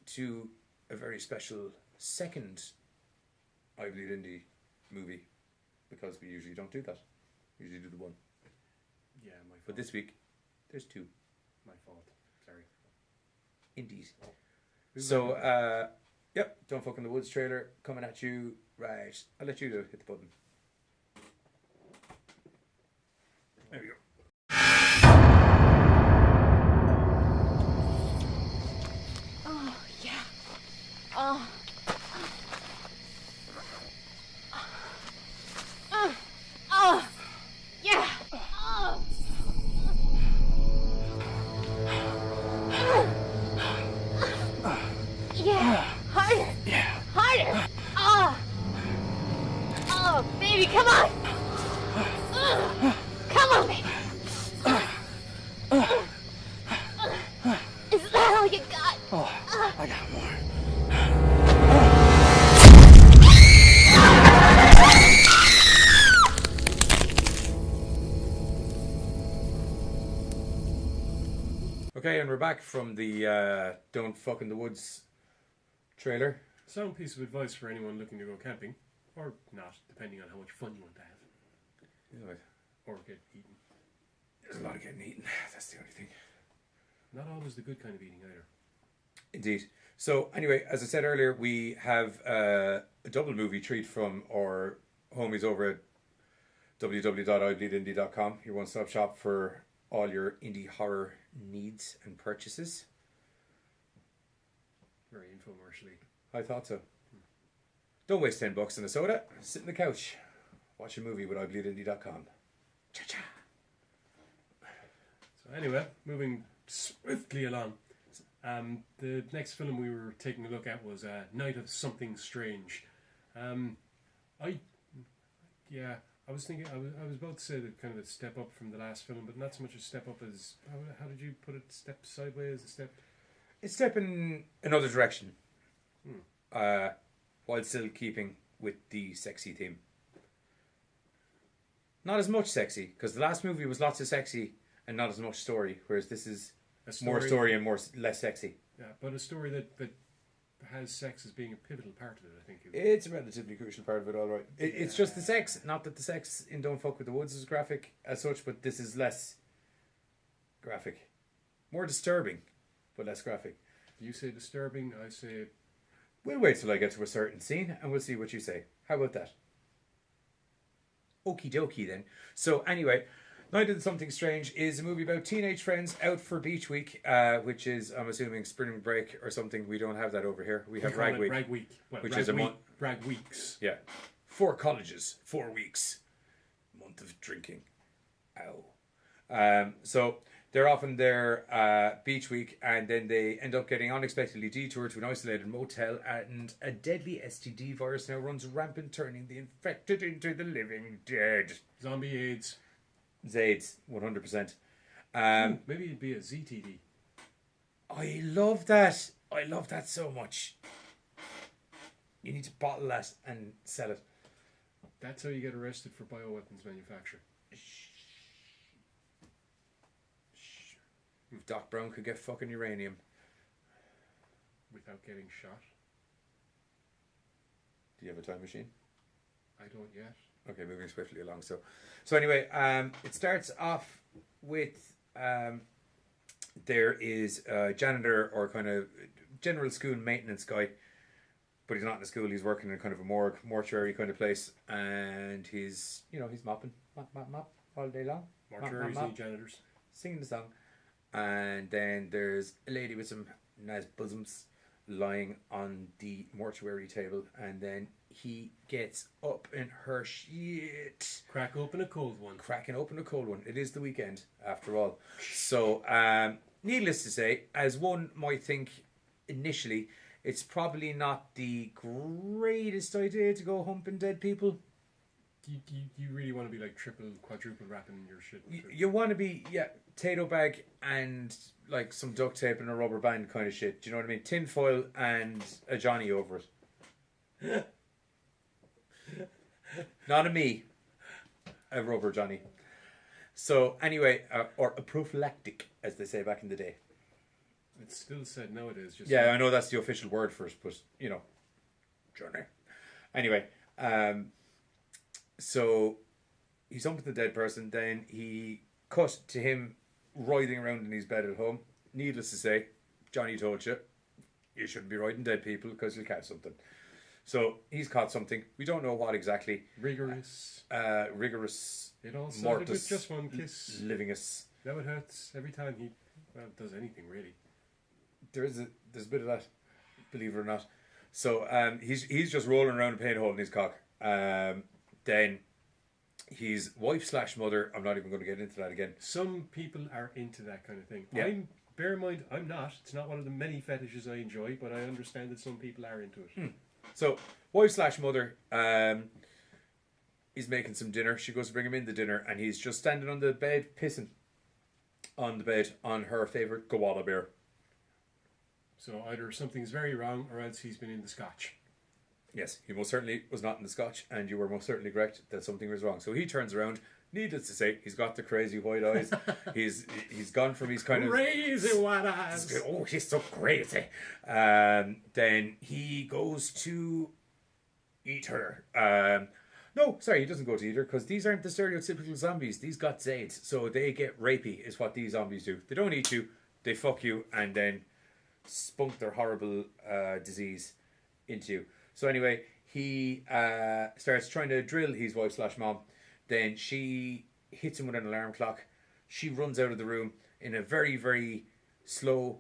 to a very special second I Bleed Indie movie, because we usually don't do that. We usually do the one. Yeah, my fault. But this week, there's two. My fault. Sorry. Indeed. So, yep, Don't Fuck in the Woods trailer coming at you. Right, I'll let you hit the button. There we go. Oh, yeah. Oh. Yeah. Oh. Yeah. Harder. Yeah. Harder. Oh. Oh, baby, come on. Come on, baby. Is that all you got? Oh, I got more. Okay, and we're back from the Don't Fuck in the Woods trailer. Sound piece of advice for anyone looking to go camping, or not, depending on how much fun you want to have, Anyway, or get eaten. there's a lot of getting eaten. That's the only thing. Not always the good kind of eating either. Indeed. So anyway, as I said earlier, we have a double movie treat from our homies over at www.ibleedindie.com, your one-stop shop for all your indie horror needs and purchases. Very infomercially. I thought so. Don't waste $10 on a soda. Sit on the couch. Watch a movie with ibleedindie.com. Cha-cha. So anyway, moving swiftly along. The next film we were taking a look at was Night of Something Strange. I was thinking, I was about to say that kind of a step up from the last film, but not so much a step up as, how did you put it? Step sideways, a step? It's step in another direction. While still keeping with the sexy theme. Not as much sexy, because the last movie was lots of sexy and not as much story, whereas this is more story and less sexy. Yeah, but a story that has sex as being a pivotal part of it, I think. It's a relatively crucial part of it, all right. It's just the sex. Not that the sex in Don't Fuck with the Woods is graphic as such, but this is less graphic. More disturbing, but less graphic. You say disturbing, I say... We'll wait till I get to a certain scene and we'll see what you say. How about that? Okie dokie then. So anyway, Night of Something Strange is a movie about teenage friends out for beach week, which is, I'm assuming, spring break or something. We don't have that over here. We have Rag Week. Rag Week. Well, which Rag is a Week, month. Rag Weeks. Yeah. 4 colleges, 4 weeks. Month of drinking. Ow. So they're off on their beach week, and then they end up getting unexpectedly detoured to an isolated motel, and a deadly STD virus now runs rampant, turning the infected into the living dead. Zombie AIDS. Zaids, 100%. Maybe it'd be a ZTD. I love that. I love that so much. You need to bottle that and sell it. That's how you get arrested for bioweapons manufacture. If Doc Brown could get fucking uranium. Without getting shot. Do you have a time machine? I don't yet. Okay, moving swiftly along. So anyway, it starts off with there is a janitor or kind of general school maintenance guy, but he's not in a school. He's working in kind of a mortuary kind of place, and he's mopping, mop all day long. Mortuaries need janitors. Singing the song. And then there's a lady with some nice bosoms lying on the mortuary table, and then he gets up in her shit. Crack open a cold one. Cracking open a cold one. It is the weekend, after all. So, needless to say, as one might think initially, it's probably not the greatest idea to go humping dead people. You really want to be like triple, quadruple wrapping your shit. You want to be, potato bag and like some duct tape and a rubber band kind of shit. Do you know what I mean? Tin foil and a Johnny over it. Not a me. A rubber Johnny. So anyway, or a prophylactic, as they say back in the day. It's still said nowadays. Just I know that's the official word for it, but Johnny. Anyway, so he's humping the dead person. Then he cut to him writhing around in his bed at home. Needless to say, Johnny told you shouldn't be riding dead people because you'll catch something. So he's caught something. We don't know what exactly. Rigorous. It all started with just one kiss. Livingus. Now it hurts every time he does anything really. There's a bit of that, believe it or not. So he's just rolling around a pain hole in his cock. Then his wife / mother, I'm not even going to get into that again. Some people are into that kind of thing. Yeah. I'm bear in mind, I'm not. It's not one of the many fetishes I enjoy, but I understand that some people are into it. So, wife/mother is making some dinner. She goes to bring him in the dinner, and he's just standing on the bed, pissing on the bed on her favourite koala bear. So either something's very wrong, or else he's been in the scotch. Yes, he most certainly was not in the scotch, and you were most certainly correct that something was wrong. So he turns around. Needless to say, he's got the crazy white eyes. He's gone from his kind of crazy white eyes. Oh, he's so crazy. Then he goes to eat her. No, sorry, he doesn't go to eat her because these aren't the stereotypical zombies. These got Zeds, so they get rapey, is what these zombies do. They don't eat you, they fuck you, and then spunk their horrible disease into you. So anyway, he starts trying to drill his wife/mom. Then she hits him with an alarm clock. She runs out of the room in a very, very slow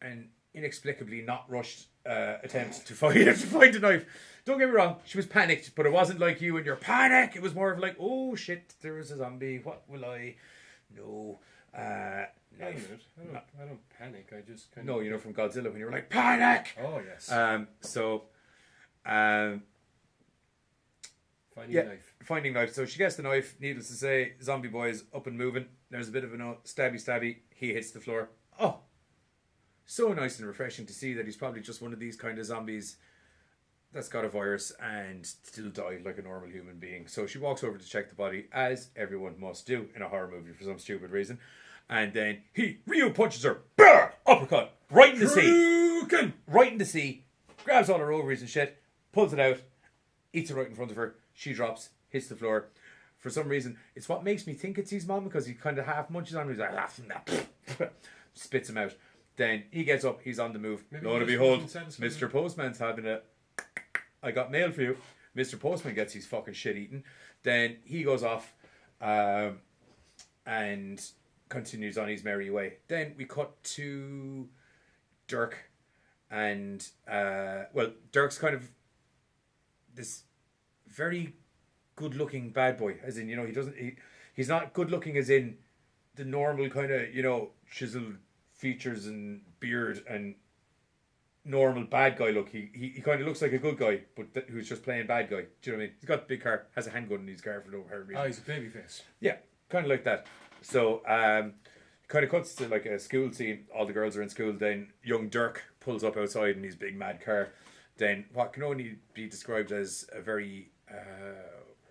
and inexplicably not rushed attempt to find a knife. Don't get me wrong, she was panicked, but it wasn't like you and your panic. It was more of like, oh shit, there is a zombie. What will I? No. Wait a minute. I don't panic. I just kind of... No, you know from Godzilla when you were like, panic! Oh, yes. Finding knife. So she gets the knife. Needless to say, zombie boy is up and moving. There's a bit of a stabby. He hits the floor. Oh, so nice and refreshing to see that he's probably just one of these kind of zombies that's got a virus and still died like a normal human being. So she walks over to check the body, as everyone must do in a horror movie for some stupid reason. And then Ryu punches her. Brr! Uppercut. Right in the sea. Right in the sea. Grabs all her ovaries and shit. Pulls it out. Eats it right in front of her. She drops. Hits the floor. For some reason, it's what makes me think it's his mom, because he kind of half munches on him. He's like, spits him out. Then he gets up. He's on the move. Lo and behold, Mr. Postman's having a... I got mail for you. Mr. Postman gets his fucking shit eaten. Then he goes off and continues on his merry way. Then we cut to Dirk. And, Dirk's kind of this very good-looking bad boy. As in, he's not good-looking as in the normal kind of, chiseled features and beard and normal bad guy look. He kind of looks like a good guy, but who's just playing bad guy. Do you know what I mean? He's got a big car, has a handgun in his car for no apparent reason. Oh, he's a babyface. Yeah, kind of like that. So, kind of cuts to like a school scene. All the girls are in school. Then young Dirk pulls up outside in his big mad car. Then what can only be described as a very,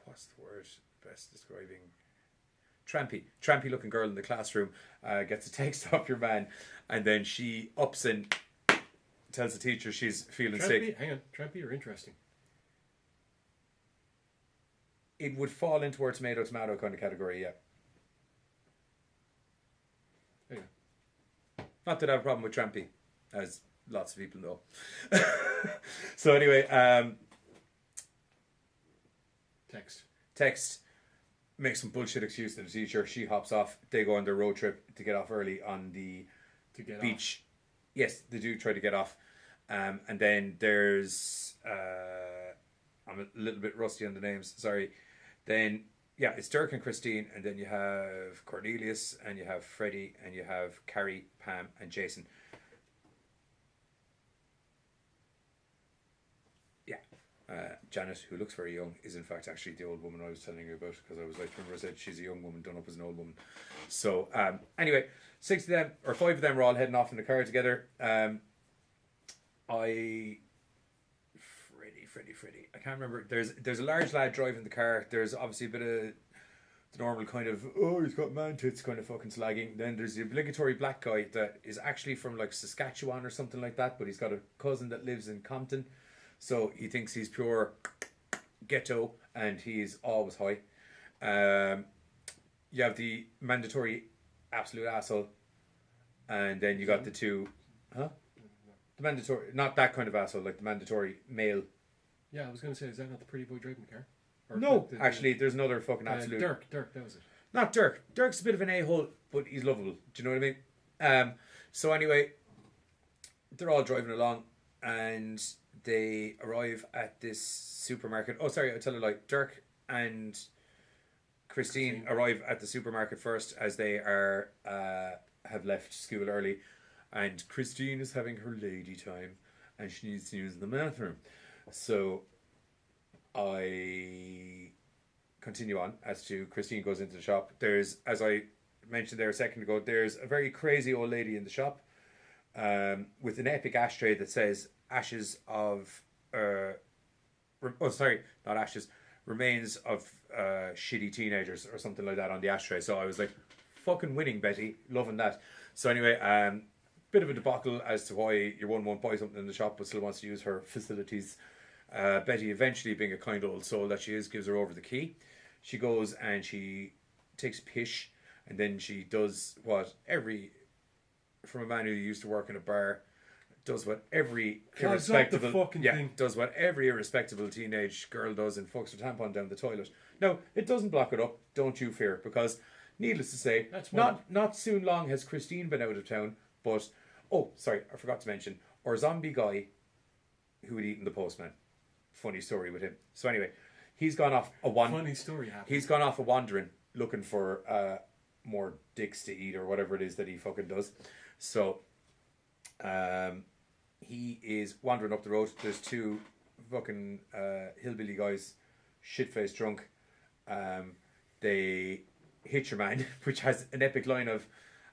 what's the word best describing? Trampy looking girl in the classroom gets a text off your man, and then she ups and tells the teacher she's feeling sick. Hang on, trampy or interesting? It would fall into our tomato kind of category, yeah. Not that I have a problem with trampy, as lots of people know. So anyway, text makes some bullshit excuse to the teacher. She hops off. They go on their road trip to get off early on the beach. Yes, they do try to get off. And then there's I'm a little bit rusty on the names, sorry. Then it's Dirk and Christine, and then you have Cornelius, and you have Freddie, and you have Carrie, Pam, and Jason. Janet, who looks very young, is in fact actually the old woman I was telling you about, because I was like, remember I said she's a young woman done up as an old woman. So anyway, 5 of them are all heading off in the car together. Freddie. I can't remember. There's a large lad driving the car. There's obviously a bit of the normal kind of, oh, he's got man tits kind of fucking slagging. Then there's the obligatory black guy that is actually from like Saskatchewan or something like that, but he's got a cousin that lives in Compton. So he thinks he's pure ghetto, and he's always high. You have the mandatory absolute asshole, and then you got the two, the mandatory, not that kind of asshole, like the mandatory male. Yeah, I was going to say, is that not the pretty boy driving the car? Or no, actually, there's another fucking absolute. Dirk, that was it. Not Dirk. Dirk's a bit of an a-hole, but he's lovable. Do you know what I mean? So anyway, they're all driving along, and they arrive at this supermarket. Oh, sorry, I tell a lie. Dirk and Christine arrive at the supermarket first, as they are have left school early, and Christine is having her lady time, and she needs to use the bathroom. So I continue on as to Christine goes into the shop. There's, as I mentioned there a second ago, there's a very crazy old lady in the shop with an epic ashtray that says ashes of not ashes, remains of shitty teenagers or something like that on the ashtray. So I was like, fucking winning, Betty, loving that. So anyway, bit of a debacle as to why your one won't buy something in the shop but still wants to use her facilities. Betty, eventually, being a kind old soul that she is, gives her over the key. She goes and she takes a pish, and then she does what every, from a man who used to work in a bar, does what every irrespectable does what every irrespectable teenage girl does and fucks her tampon down the toilet. Now, it doesn't block it up, don't you fear, because needless to say, not soon long has Christine been out of town, but oh, sorry, I forgot to mention, our zombie guy who had eaten the postman. Funny story with him. So anyway, he's gone off a Funny story happened. He's gone off a wandering, looking for more dicks to eat or whatever it is that he fucking does. So, he is wandering up the road. There's two fucking hillbilly guys, shit-faced drunk. They hit your man, which has an epic line of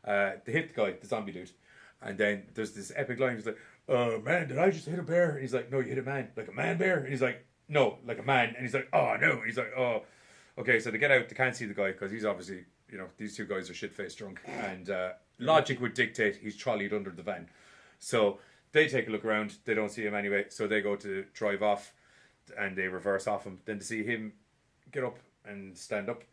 they hit the guy, the zombie dude, and then there's this epic line. He's like, man, did I just hit a bear? And he's like, no, you hit a man. Like a man bear? And he's like, no, like a man. And he's like, oh, no. And he's like, oh. Okay, so they get out. They can't see the guy because he's obviously, these two guys are shit-faced drunk. And logic would dictate he's trolleyed under the van. So they take a look around. They don't see him anyway. So they go to drive off and they reverse off him. Then to see him get up and stand up.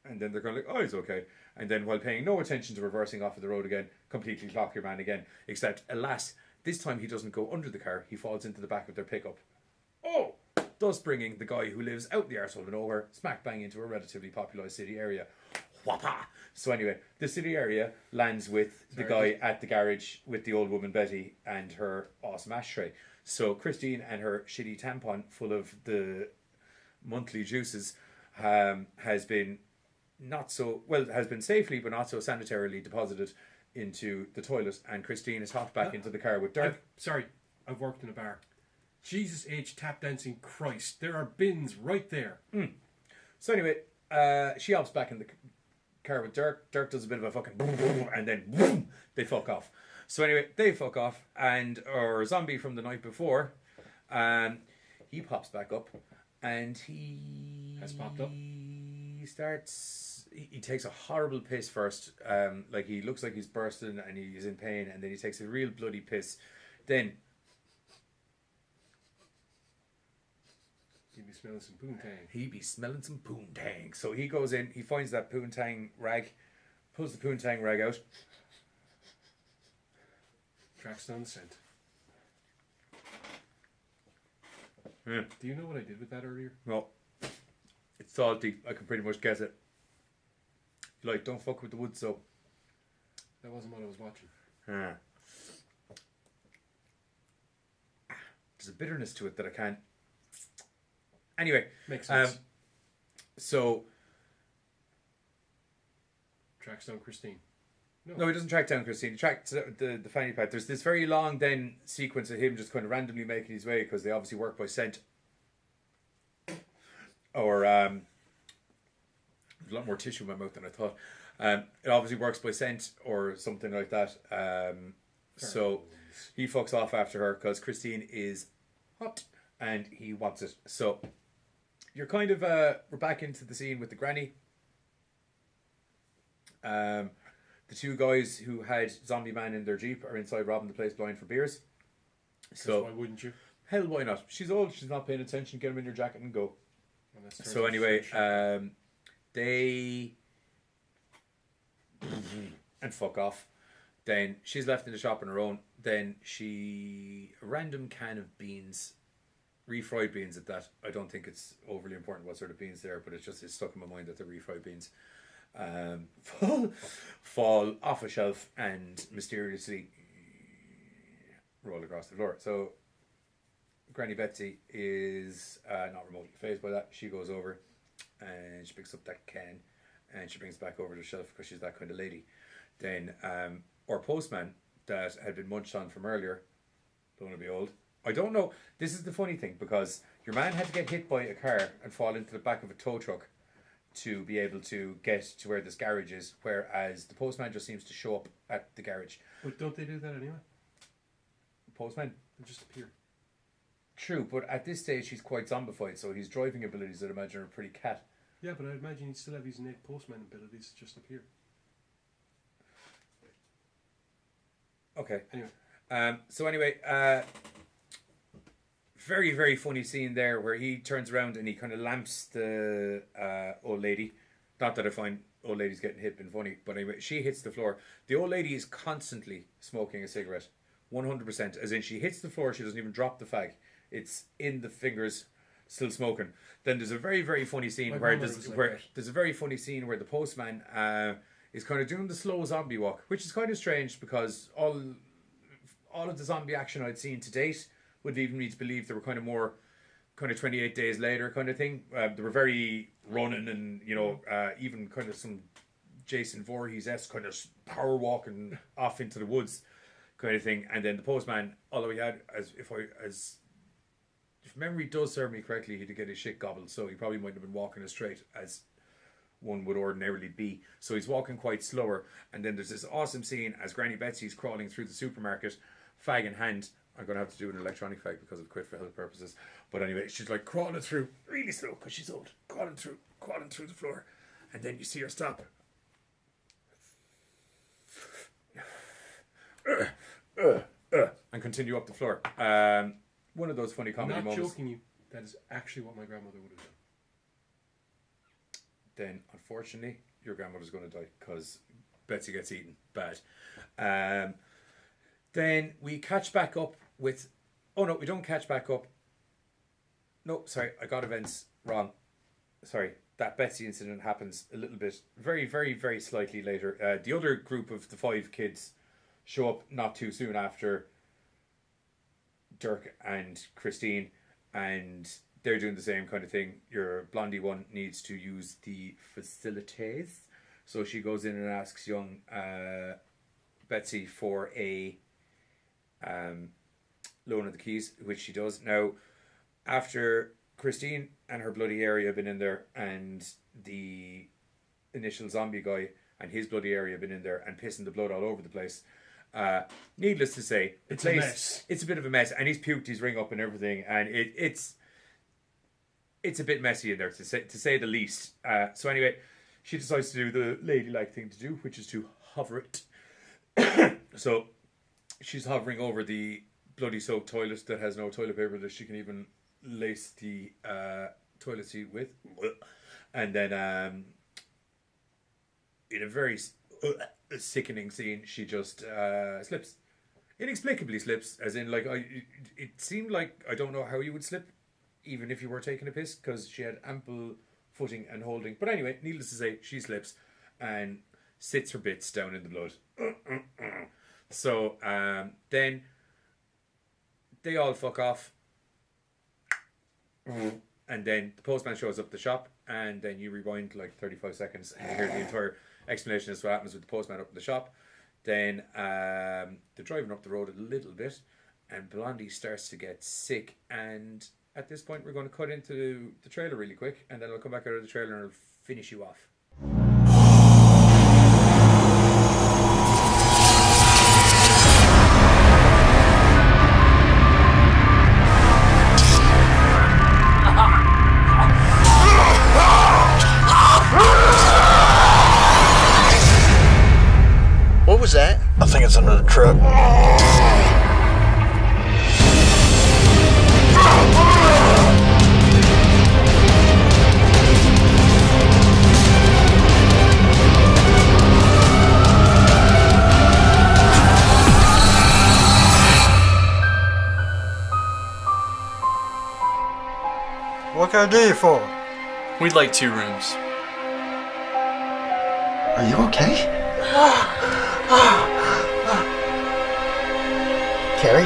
And then they're going like, oh, he's okay. And then while paying no attention to reversing off of the road again, completely clock your man again. Except, alas, this time he doesn't go under the car. He falls into the back of their pickup. Oh! Thus bringing the guy who lives out the arsehole of nowhere smack bang into a relatively popularised city area. Whoppa! So anyway, the city area lands with the guy at the garage with the old woman Betty and her awesome ashtray. So Christine and her shitty tampon full of the monthly juices has been safely but not so sanitarily deposited into the toilet, and Christine is hopped back into the car with Dirk. I've worked in a bar. Jesus H. tap dancing Christ. There are bins right there. So anyway, she hops back in the car with Dirk. Dirk does a bit of a fucking boom, boom, and then boom, they fuck off. So anyway, they fuck off, and our zombie from the night before, he pops back up, and he has popped up. He takes a horrible piss first, like he looks like he's bursting and he's in pain, and then he takes a real bloody piss. Then He'd be smelling some poontang. He be smelling some poontang. So he goes in, he finds that poontang rag, pulls the poontang rag out. Tracks down the scent. Yeah. Do you know what I did with that earlier? No. It's salty. I can pretty much guess it. Like, don't fuck with the wood soap. That wasn't what I was watching. There's a bitterness to it that I can't. Anyway. Makes sense. So. Tracks down Christine. No, he doesn't track down Christine. He tracks the fanny pack. There's this very long then sequence of him just kind of randomly making his way because they obviously work by scent. Or there's a lot more tissue in my mouth than I thought. It obviously works by scent or something like that. So he fucks off after her because Christine is hot and he wants it. So you're kind of we're back into the scene with the granny. The two guys who had Zombie Man in their Jeep are inside robbing the place blind for beers. So why wouldn't you? Hell, why not? She's old. She's not paying attention. Get them in your jacket and go. So anyway, they and fuck off. Then she's left in the shop on her own. Then a random can of beans, refried beans at that. I don't think it's overly important what sort of beans they are, but it's stuck in my mind that they're refried beans. Fall off a shelf and mysteriously roll across the floor. So Granny Betsy is not remotely fazed by that. She goes over and she picks up that can and she brings it back over to the shelf because she's that kind of lady. Then our postman that had been munched on from earlier, don't want to be old. I don't know. This is the funny thing, because your man had to get hit by a car and fall into the back of a tow truck to be able to get to where this garage is, whereas the postman just seems to show up at the garage. But don't they do that anyway? Postman? They just appear. True, but at this stage he's quite zombified, so his driving abilities, I'd imagine, are pretty cat. Yeah, but I'd imagine he'd still have his innate postman abilities just appear. Okay. Anyway. So anyway, very, very funny scene there where he turns around and he kind of lamps the old lady. Not that I find old ladies getting hit been funny, but anyway, she hits the floor. The old lady is constantly smoking a cigarette. 100%. As in, she hits the floor, she doesn't even drop the fag. It's in the fingers, still smoking. Then there's a very, very funny scene where there's a very funny scene where the postman is kind of doing the slow zombie walk, which is kind of strange because all of the zombie action I'd seen to date would lead me to believe they were kind of more kind of 28 days later kind of thing. They were very running and, you know, even kind of some Jason Voorhees-esque kind of power walking off into the woods kind of thing. And then the postman, although he had, if memory does serve me correctly, he did get his shit gobbled, so he probably might have been walking as straight as one would ordinarily be. So he's walking quite slower. And then there's this awesome scene as Granny Betsy's crawling through the supermarket, fag in hand. I'm going to have to do an electronic fag because of quit for health purposes. But anyway, she's like crawling through really slow because she's old. Crawling through the floor. And then you see her stop. And continue up the floor. One of those funny comedy moments. I'm not joking you. That is actually what my grandmother would have done. Then, unfortunately, your grandmother's going to die because Betsy gets eaten bad. Then we catch back up with... Oh, no, we don't catch back up. No, sorry, I got events wrong. Sorry, that Betsy incident happens a little bit, very, very, very slightly later. The other group of the 5 kids show up not too soon after Dirk and Christine, and they're doing the same kind of thing. Your blondie one needs to use the facilities, so she goes in and asks young Betsy for a loan of the keys, which she does. Now, after Christine and her bloody area have been in there, and the initial zombie guy and his bloody area have been in there and pissing the blood all over the place, needless to say, it's a mess. It's a bit of a mess, and he's puked his ring up and everything, and it's a bit messy in there to say the least. So anyway, she decides to do the ladylike thing to do, which is to hover it. So she's hovering over the bloody soaked toilet that has no toilet paper that she can even lace the toilet seat with, and then in a very sickening scene, she just slips, inexplicably slips, as in like it seemed like, I don't know how you would slip even if you were taking a piss, because she had ample footing and holding. But anyway, needless to say, she slips and sits her bits down in the blood. So then they all fuck off, and then the postman shows up at the shop, and then you rewind like 35 seconds and you hear the entire explanation as to what happens with the postman up in the shop. Then they're driving up the road a little bit, and Blondie starts to get sick, and at this point we're going to cut into the trailer really quick, and then I'll come back out of the trailer and I'll finish you off. What was that? I think it's under the truck. What can I do you for? We'd like 2 rooms. Are you okay? Carrie?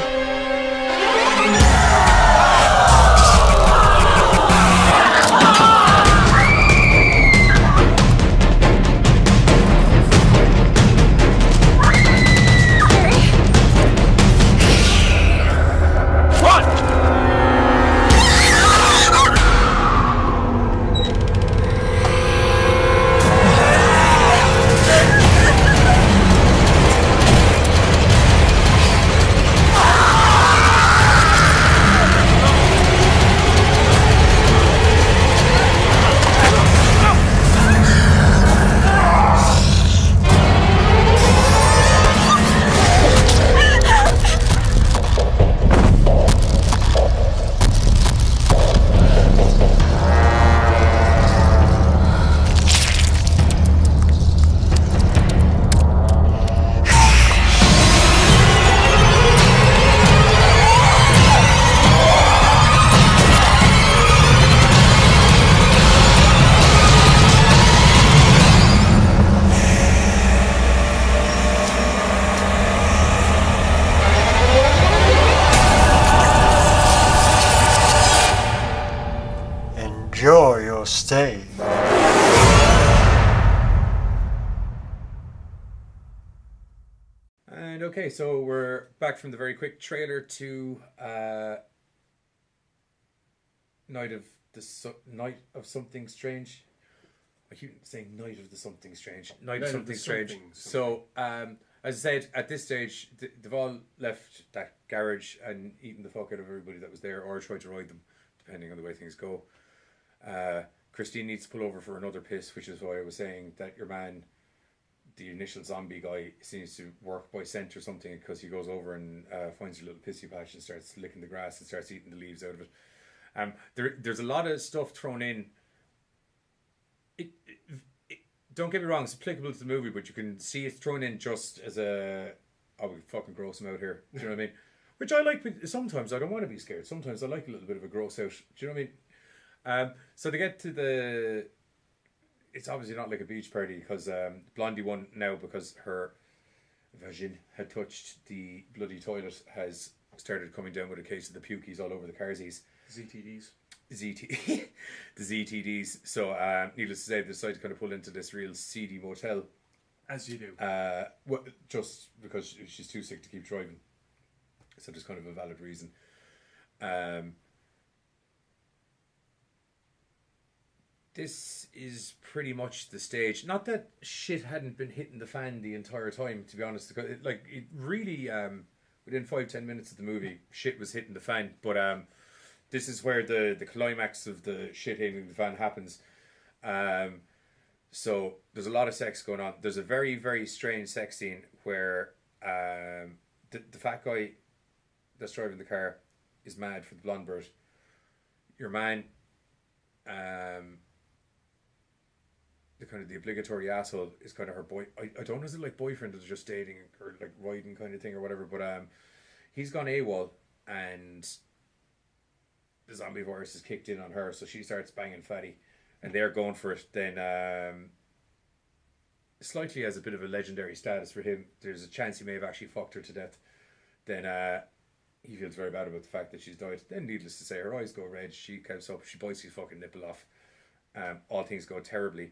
Okay, so we're back from the very quick trailer to Night of Something Strange. I keep saying Night of the Something Strange. Night of Something Strange. So, as I said, at this stage, they've all left that garage and eaten the fuck out of everybody that was there, or tried to ride them, depending on the way things go. Christine needs to pull over for another piss, which is why I was saying that your man, the initial zombie guy, seems to work by scent or something, because he goes over and finds a little pissy patch and starts licking the grass and starts eating the leaves out of it. There's a lot of stuff thrown in. Don't get me wrong, it's applicable to the movie, but you can see it's thrown in just as a, we fucking gross him out here. Do you know what I mean? Which I like, but sometimes I don't want to be scared. Sometimes I like a little bit of a gross out. Do you know what I mean? So they get to it's obviously not like a beach party, because Blondie won now because her vagin had touched the bloody toilet, has started coming down with a case of the pukies all over the carsies. ZTDs. The ZTDs. So, needless to say, they decided to kind of pull into this real seedy motel. As you do. Just because she's too sick to keep driving. So there's kind of a valid reason. This is pretty much the stage. Not that shit hadn't been hitting the fan the entire time, to be honest. It really, within 5-10 minutes of the movie, shit was hitting the fan. But this is where the climax of the shit hitting the fan happens. So there's a lot of sex going on. There's a very, very strange sex scene where the fat guy that's driving the car is mad for the blonde bird. Your man, the kind of the obligatory asshole, is kind of her boy. I don't know, is it like boyfriend or just dating or like riding kind of thing or whatever, but he's gone AWOL and the zombie virus is kicked in on her, so she starts banging Fatty and they're going for it. Then slightly has a bit of a legendary status for him. There's a chance he may have actually fucked her to death. Then he feels very bad about the fact that she's died. Then needless to say, her eyes go red, she counts up, she bites his fucking nipple off. All things go terribly.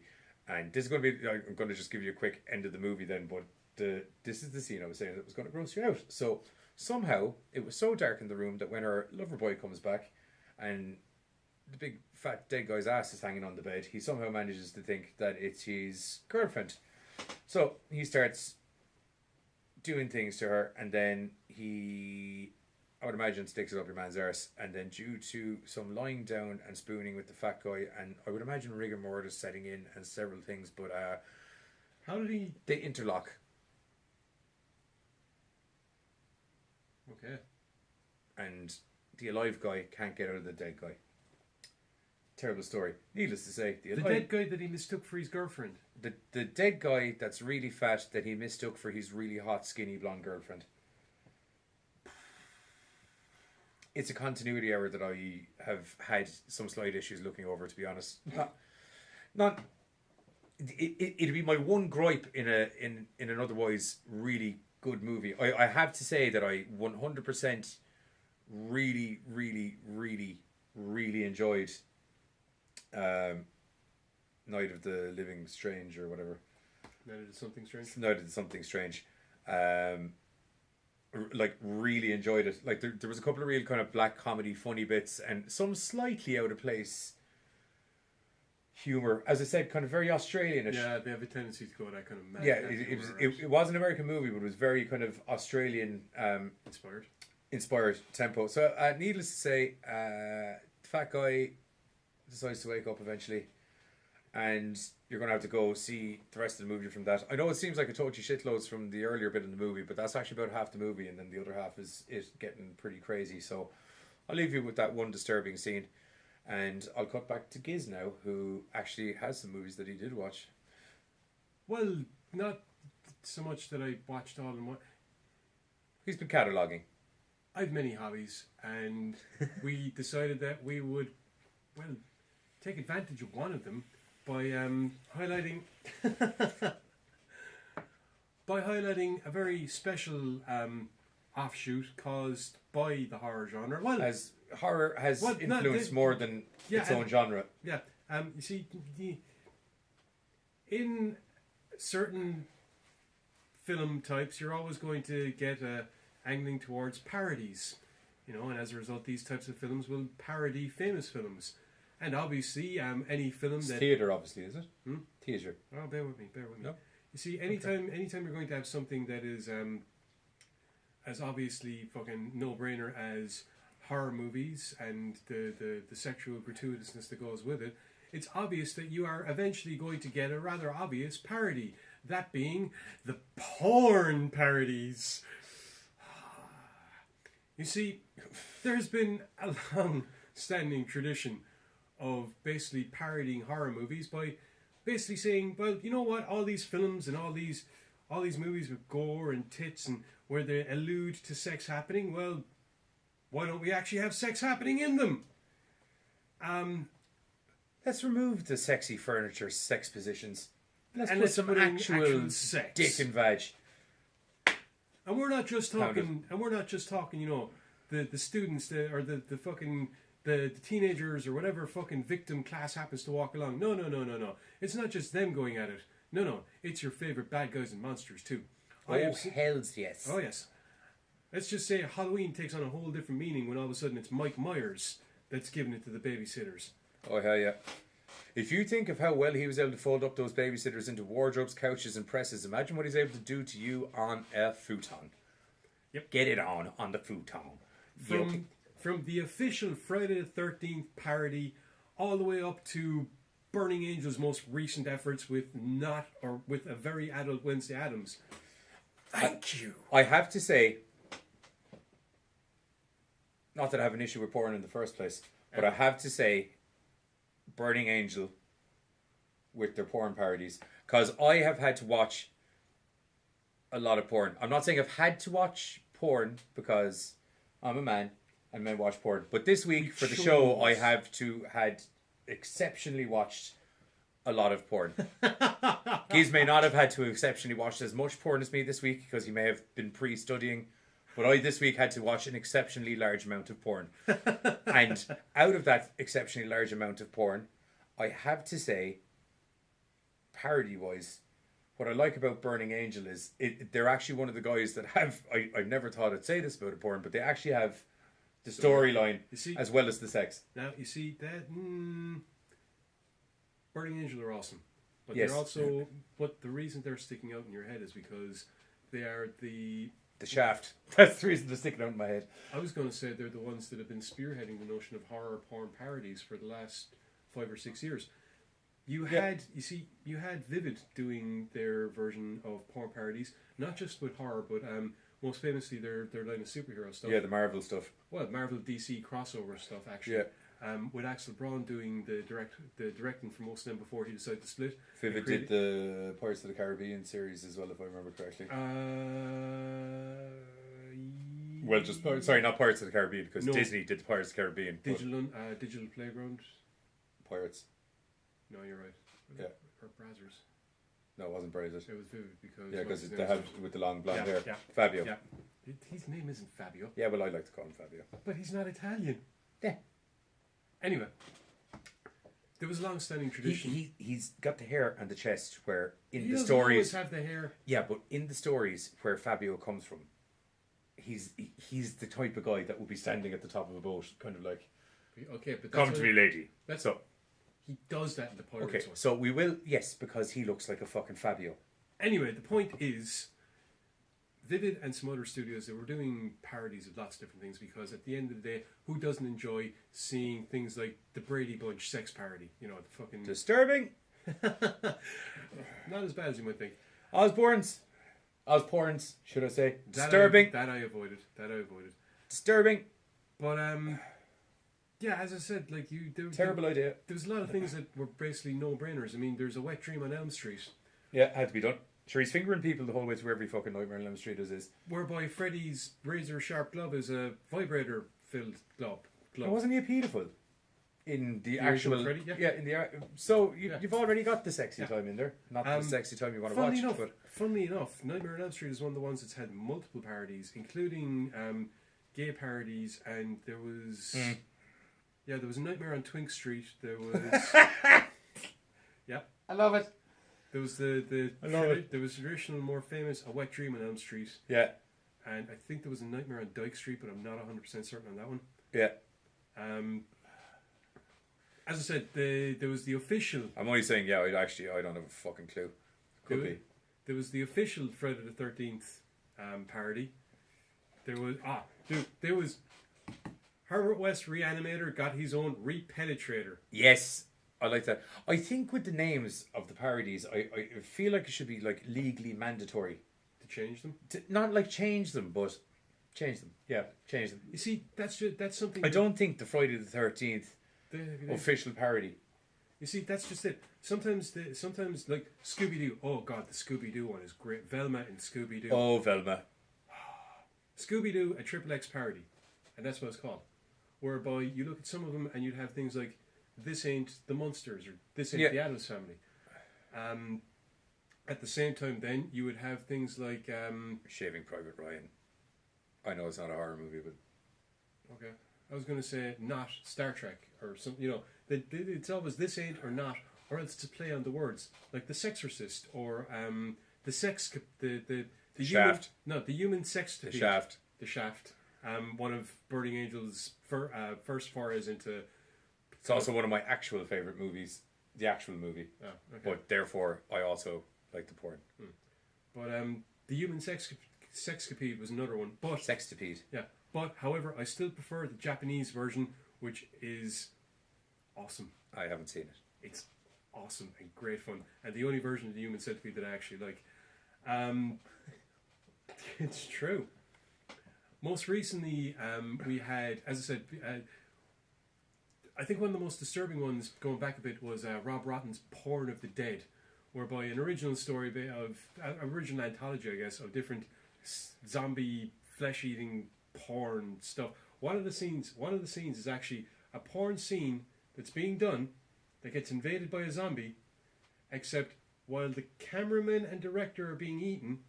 And this is going to be, I'm going to just give you a quick end of the movie then, but this is the scene I was saying that was going to gross you out. So somehow it was so dark in the room that when her lover boy comes back and the big fat dead guy's ass is hanging on the bed, he somehow manages to think that it's his girlfriend. So he starts doing things to her, and then he, I would imagine, sticks it up your man's arse, and then due to some lying down and spooning with the fat guy, and I would imagine rigor mortis setting in and several things, but how did he? They interlock. Okay. And the alive guy can't get out of the dead guy. Terrible story. Needless to say, the dead guy that he mistook for his girlfriend. The dead guy that's really fat that he mistook for his really hot, skinny blonde girlfriend. It's a continuity error that I have had some slight issues looking over, to be honest. Not it'd be my one gripe in an otherwise really good movie. I have to say that I 100% really enjoyed Night of the Living Strange or whatever. Night of the Something Strange. Night of the Something Strange. Like, really enjoyed it. Like, there was a couple of real kind of black comedy funny bits and some slightly out of place humor. As I said, kind of very Australianish. Yeah, they have a tendency to go that kind of mad. Yeah, it was an American movie, but it was very kind of Australian inspired tempo. So needless to say, the fat guy decides to wake up eventually, and you're going to have to go see the rest of the movie from that. I know it seems like I told you shitloads from the earlier bit in the movie, but that's actually about half the movie, and then the other half is it getting pretty crazy. So I'll leave you with that one disturbing scene, and I'll cut back to Giz now, who actually has some movies that he did watch. Well, not so much that I watched all of them. He's been cataloguing. I've many hobbies, and we decided that we would, well, take advantage of one of them by highlighting a very special offshoot caused by the horror genre. Well, as horror has influenced more than its own genre. Yeah, you see, in certain film types, you're always going to get angling towards parodies. You know, and as a result, these types of films will parody famous films. And obviously, any film It's that... theatre, obviously, is it? Theatre. Oh, bear with me. No? You see, anytime you're going to have something that is as obviously fucking no-brainer as horror movies and the sexual gratuitousness that goes with it, it's obvious that you are eventually going to get a rather obvious parody. That being the porn parodies. You see, there's been a long-standing tradition of basically parodying horror movies by basically saying, well, you know what, all these films and all these movies with gore and tits and where they allude to sex happening, well, why don't we actually have sex happening in them? Let's remove the sexy furniture, sex positions. Let's And put let's some put in actual actual sex. dick and veg. And we're not just talking. You know, the students or the fucking the teenagers or whatever fucking victim class happens to walk along. No. It's not just them going at it. No. It's your favorite bad guys and monsters too. Hells yes. Oh yes. Let's just say Halloween takes on a whole different meaning when all of a sudden it's Mike Myers that's giving it to the babysitters. Oh hell yeah. If you think of how well he was able to fold up those babysitters into wardrobes, couches and presses, imagine what he's able to do to you on a futon. Yep. Get it on the futon. From the official Friday the 13th parody all the way up to Burning Angel's most recent efforts with a very adult Wednesday Addams. Thank you. I have to say, not that I have an issue with porn in the first place, but I have to say, Burning Angel with their porn parodies, because I have had to watch a lot of porn. I'm not saying I've had to watch porn because I'm a man and men watch porn, but this week for the show I have had exceptionally watched a lot of porn. Giz may not have had to exceptionally watch as much porn as me this week because he may have been pre-studying, but I this week had to watch an exceptionally large amount of porn. And out of that exceptionally large amount of porn, I have to say, parody-wise, what I like about Burning Angel is they're actually one of the guys that have, I never thought I'd say this about a porn, but they actually have the storyline as well as the sex. Now, you see, that Burning Angel are awesome. But Yes. they're also, but the reason they're sticking out in your head is because they are the shaft. That's the reason they're sticking out in my head. I was going to say they're the ones that have been spearheading the notion of horror porn parodies for the last 5 or 6 years. You had Vivid doing their version of porn parodies, not just with horror, but most famously their line of superhero stuff. Yeah, the Marvel stuff. Well, Marvel DC crossover stuff actually. Yeah. With Axel Braun doing the directing for most of them before he decided to split. Vivid did the Pirates of the Caribbean series as well, if I remember correctly. Well, just sorry, not Pirates of the Caribbean, because Disney did the Pirates of the Caribbean. Digital Playground. Pirates. No, you're right. Yeah. Or Brazzers. No, it wasn't Brazzers. It was Vivid because because they have with the long blonde hair. Yeah. Fabio. Yeah. His name isn't Fabio. Yeah, well, I like to call him Fabio. But he's not Italian. Yeah. Anyway, there was a long-standing tradition. He's got the hair on the chest where in He the doesn't stories. always have the hair. Yeah, but in the stories where Fabio comes from, he's the type of guy that would be standing at the top of a boat, kind of like, okay, but come to me, lady. That's so. He does that in the Pirates Okay, one. so we will, yes, because he looks like a fucking Fabio. Anyway, the point is, Vivid and some other studios, they were doing parodies of lots of different things because at the end of the day, who doesn't enjoy seeing things like the Brady Bunch sex parody? You know, the fucking... Disturbing! Not as bad as you might think. Osborns, should I say. Disturbing. That I avoided. Disturbing. But, yeah, as I said, like terrible idea. There's a lot of things that were basically no-brainers. I mean, there's a wet dream on Elm Street. Yeah, it had to be done. Sure, he's fingering people the whole way through every fucking Nightmare on Elm Street as is. Whereby Freddy's razor-sharp glove is a vibrator-filled glove. Wasn't he a paedophile? In the actual... Freddy, in the... So, you've already got the sexy time in there. Not the sexy time you want to watch. Funnily enough, Nightmare on Elm Street is one of the ones that's had multiple parodies, including gay parodies, and there was... there was a Nightmare on Twink Street. There was... yeah. I love it. There was the I love it. there was the traditional, more famous, A Wet Dream on Elm Street, Yeah, and I think there was a Nightmare on Dyke Street, but I'm not 100% certain on that one. yeah. As I said, there was the official. I'm only saying, yeah, I don't have a fucking clue. Could be. There was the official Friday the 13th parody. There was Herbert West Reanimator got his own Repenetrator. Yes, I like that. I think with the names of the parodies, I feel like it should be like legally mandatory. To change them? Not like change them, but change them. Yeah, change them. You see, that's something. I don't think the Friday the 13th official parody. You see, that's just it. Sometimes like Scooby Doo. Oh God, the Scooby Doo one is great. Velma and Scooby Doo. Oh, Velma. Scooby Doo, a Triple X parody, and that's what it's called. Whereby you look at some of them and you'd have things like "This Ain't the Munsters" or "This Ain't the Addams Family." At the same time, then you would have things like Shaving Private Ryan. I know it's not a horror movie, but okay, I was going to say not Star Trek or something. You know, it's always "this ain't" or "not," or else to play on the words like "The Sexorcist" or the sex the Shaft. the human sex The Shaft. The Shaft. One of Burning Angel's first forays into. It's also one of my actual favorite movies. The actual movie. Oh, okay. But therefore, I also like the porn. But the human sexcapede was another one. But Sextapede. yeah. But however, I still prefer the Japanese version, which is awesome. I haven't seen it. It's awesome and great fun, and the only version of the human centipede that I actually like. It's true. Most recently, we had, as I said, I think one of the most disturbing ones, going back a bit, was Rob Rotten's Porn of the Dead, whereby an original story of original anthology, I guess, of different zombie flesh-eating porn stuff. One of the scenes is actually a porn scene that's being done that gets invaded by a zombie, except while the cameraman and director are being eaten,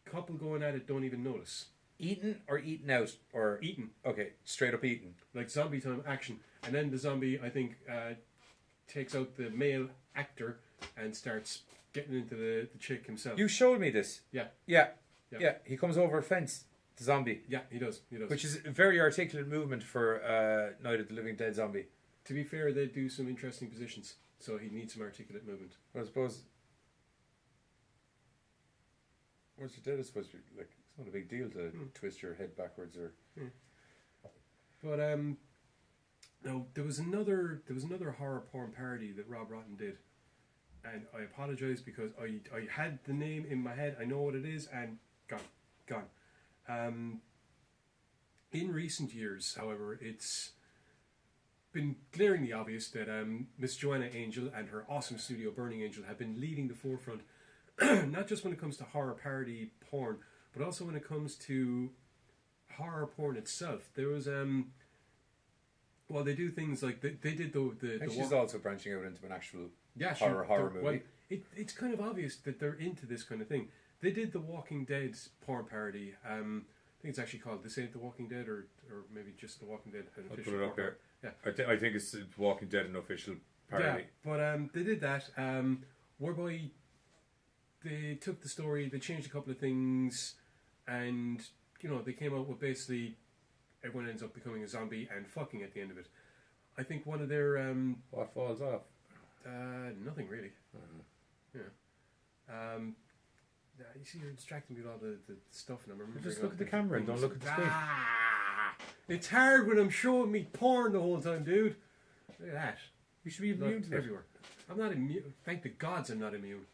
the couple going at it don't even notice. Eaten or eaten out? Or Eaten. Okay, straight up eaten. Like zombie time action. And then the zombie, I think, takes out the male actor and starts getting into the chick himself. You showed me this. Yeah. Yeah. He comes over a fence, the zombie. Yeah, he does. Which is a very articulate movement for Night of the Living Dead zombie. To be fair, they do some interesting positions, so he needs some articulate movement. I suppose. Once you're dead, I suppose like it's not a big deal to twist your head backwards or. But no, there was another horror porn parody that Rob Rotten did, and I apologize because I had the name in my head. I know what it is, and gone. In recent years, however, it's been glaringly obvious that Miss Joanna Angel and her awesome studio Burning Angel have been leading the forefront, not just when it comes to horror parody porn, but also when it comes to horror porn itself. There was well, they do things like they did the she's also branching out into an actual horror movie. Well, it's kind of obvious that they're into this kind of thing. They did the Walking Dead porn parody. I think it's actually called "This Ain't the Walking Dead" or maybe just "The Walking Dead." I'll put it up here. Yeah, I think it's Walking Dead, an official parody. Yeah, but they did that whereby they took the story, they changed a couple of things, and they came out with basically everyone ends up becoming a zombie and fucking at the end of it. I think one of their what falls off? Nothing really. Yeah. You see, you're distracting me with all the stuff, and I'm remembering. Just look at the camera and don't look at the screen. It's hard when I'm showing me porn the whole time, dude. Look at that. You should be immune to everywhere. I'm not immune. Thank the gods I'm not immune.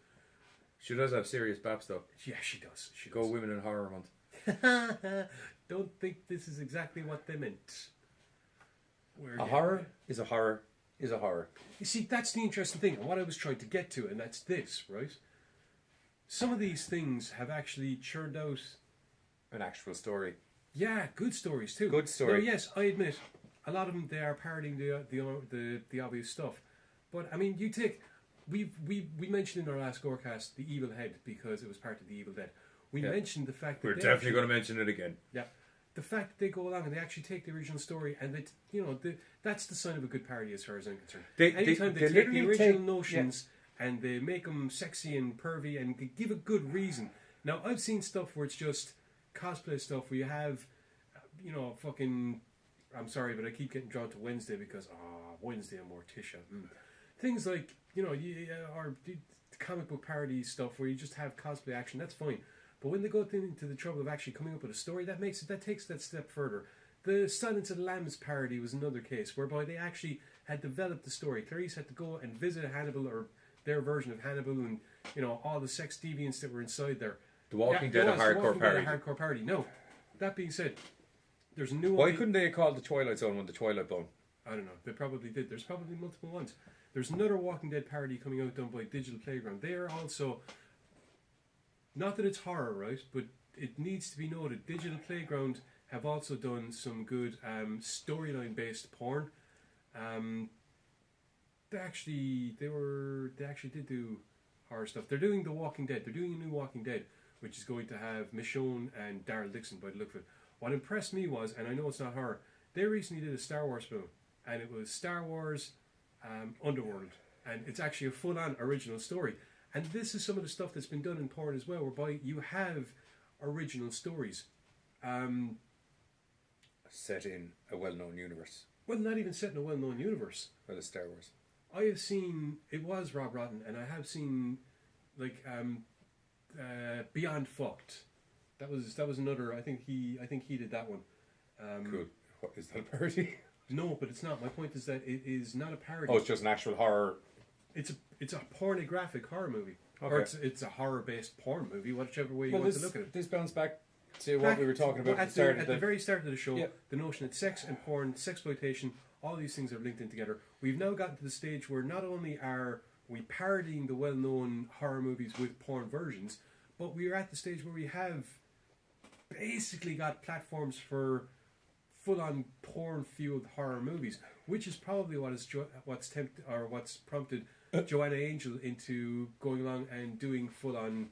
She does have serious baps, though. Yeah, she does. Go Women in Horror Month. Don't think this is exactly what they meant. A horror is a horror is a horror. You see, that's the interesting thing, and what I was trying to get to, and that's this, right? Some of these things have actually churned out an actual story. Yeah, good stories too. Good story. Now, yes, I admit, a lot of them they are parodying the obvious stuff, but I mean, you take we mentioned in our last GORECAST the Evil Head because it was part of the Evil Dead. We mentioned the fact that we're definitely going to mention it again. Yeah, the fact that they go along and they actually take the original story and that that's the sign of a good parody as far as I'm concerned. Anytime they take the original notions and they make them sexy and pervy and give a good reason. Now, I've seen stuff where it's just cosplay stuff where you have, fucking... I'm sorry, but I keep getting drawn to Wednesday because, Wednesday and Morticia. Things like, or the comic book parody stuff where you just have cosplay action, that's fine. But when they go into the trouble of actually coming up with a story, that takes that step further. The Silence of the Lambs parody was another case whereby they actually had developed the story. Clarice had to go and visit Hannibal, or their version of Hannibal, and all the sex deviants that were inside there. The Walking Dead, a hardcore parody. Hardcore parody. No, that being said, there's a new one. Why couldn't they call the Twilight Zone one the Twilight Bone? I don't know. They probably did. There's probably multiple ones. There's another Walking Dead parody coming out done by Digital Playground. They are also, not that it's horror, right? But it needs to be noted, Digital Playground have also done some good storyline-based porn. They actually did do horror stuff. They're doing The Walking Dead. They're doing a new Walking Dead, which is going to have Michonne and Daryl Dixon by the look of it. What impressed me was, and I know it's not horror, they recently did a Star Wars film, and it was Star Wars Underworld, and it's actually a full-on original story. And this is some of the stuff that's been done in porn as well, whereby you have original stories. Set in a well-known universe. Well, not even set in a well-known universe. Well, it's Star Wars. I have seen, it was Rob Rotten, and I have seen, Beyond Fucked. That was another. I think he did that one. Cool. What, is that a parody? No, but it's not. My point is that it is not a parody. Oh, it's just an actual horror. It's a pornographic horror movie, okay. Or it's a horror-based porn movie, whichever way you want to look at it. This bounces back to what we were talking about at the very start of the show. Yeah. The notion that sex and porn, sexploitation, all these things are linked in together. We've now gotten to the stage where not only are we parodying the well-known horror movies with porn versions, but we are at the stage where we have basically got platforms for full-on porn-fueled horror movies, which is probably what's prompted Joanna Angel into going along and doing full-on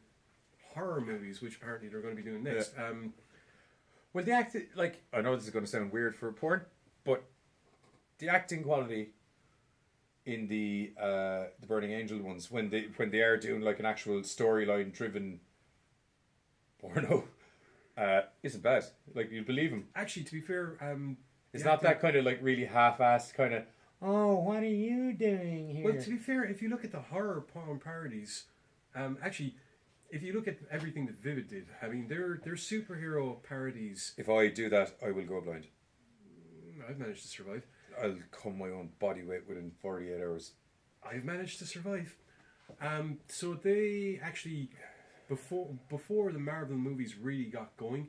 horror movies, which apparently they're going to be doing next. Yeah. Well, the acting, I know this is going to sound weird for porn, but the acting quality in the Burning Angel ones, when they are doing an actual storyline-driven porno, isn't bad. You believe him. Actually, to be fair, it's not that kind of really half-assed kind of. Oh, what are you doing here? Well, to be fair, if you look at the horror porn parodies, actually, if you look at everything that Vivid did, I mean, they're superhero parodies. If I do that, I will go blind. I've managed to survive. I'll come my own body weight within 48 hours. I've managed to survive. So they actually, before the Marvel movies really got going,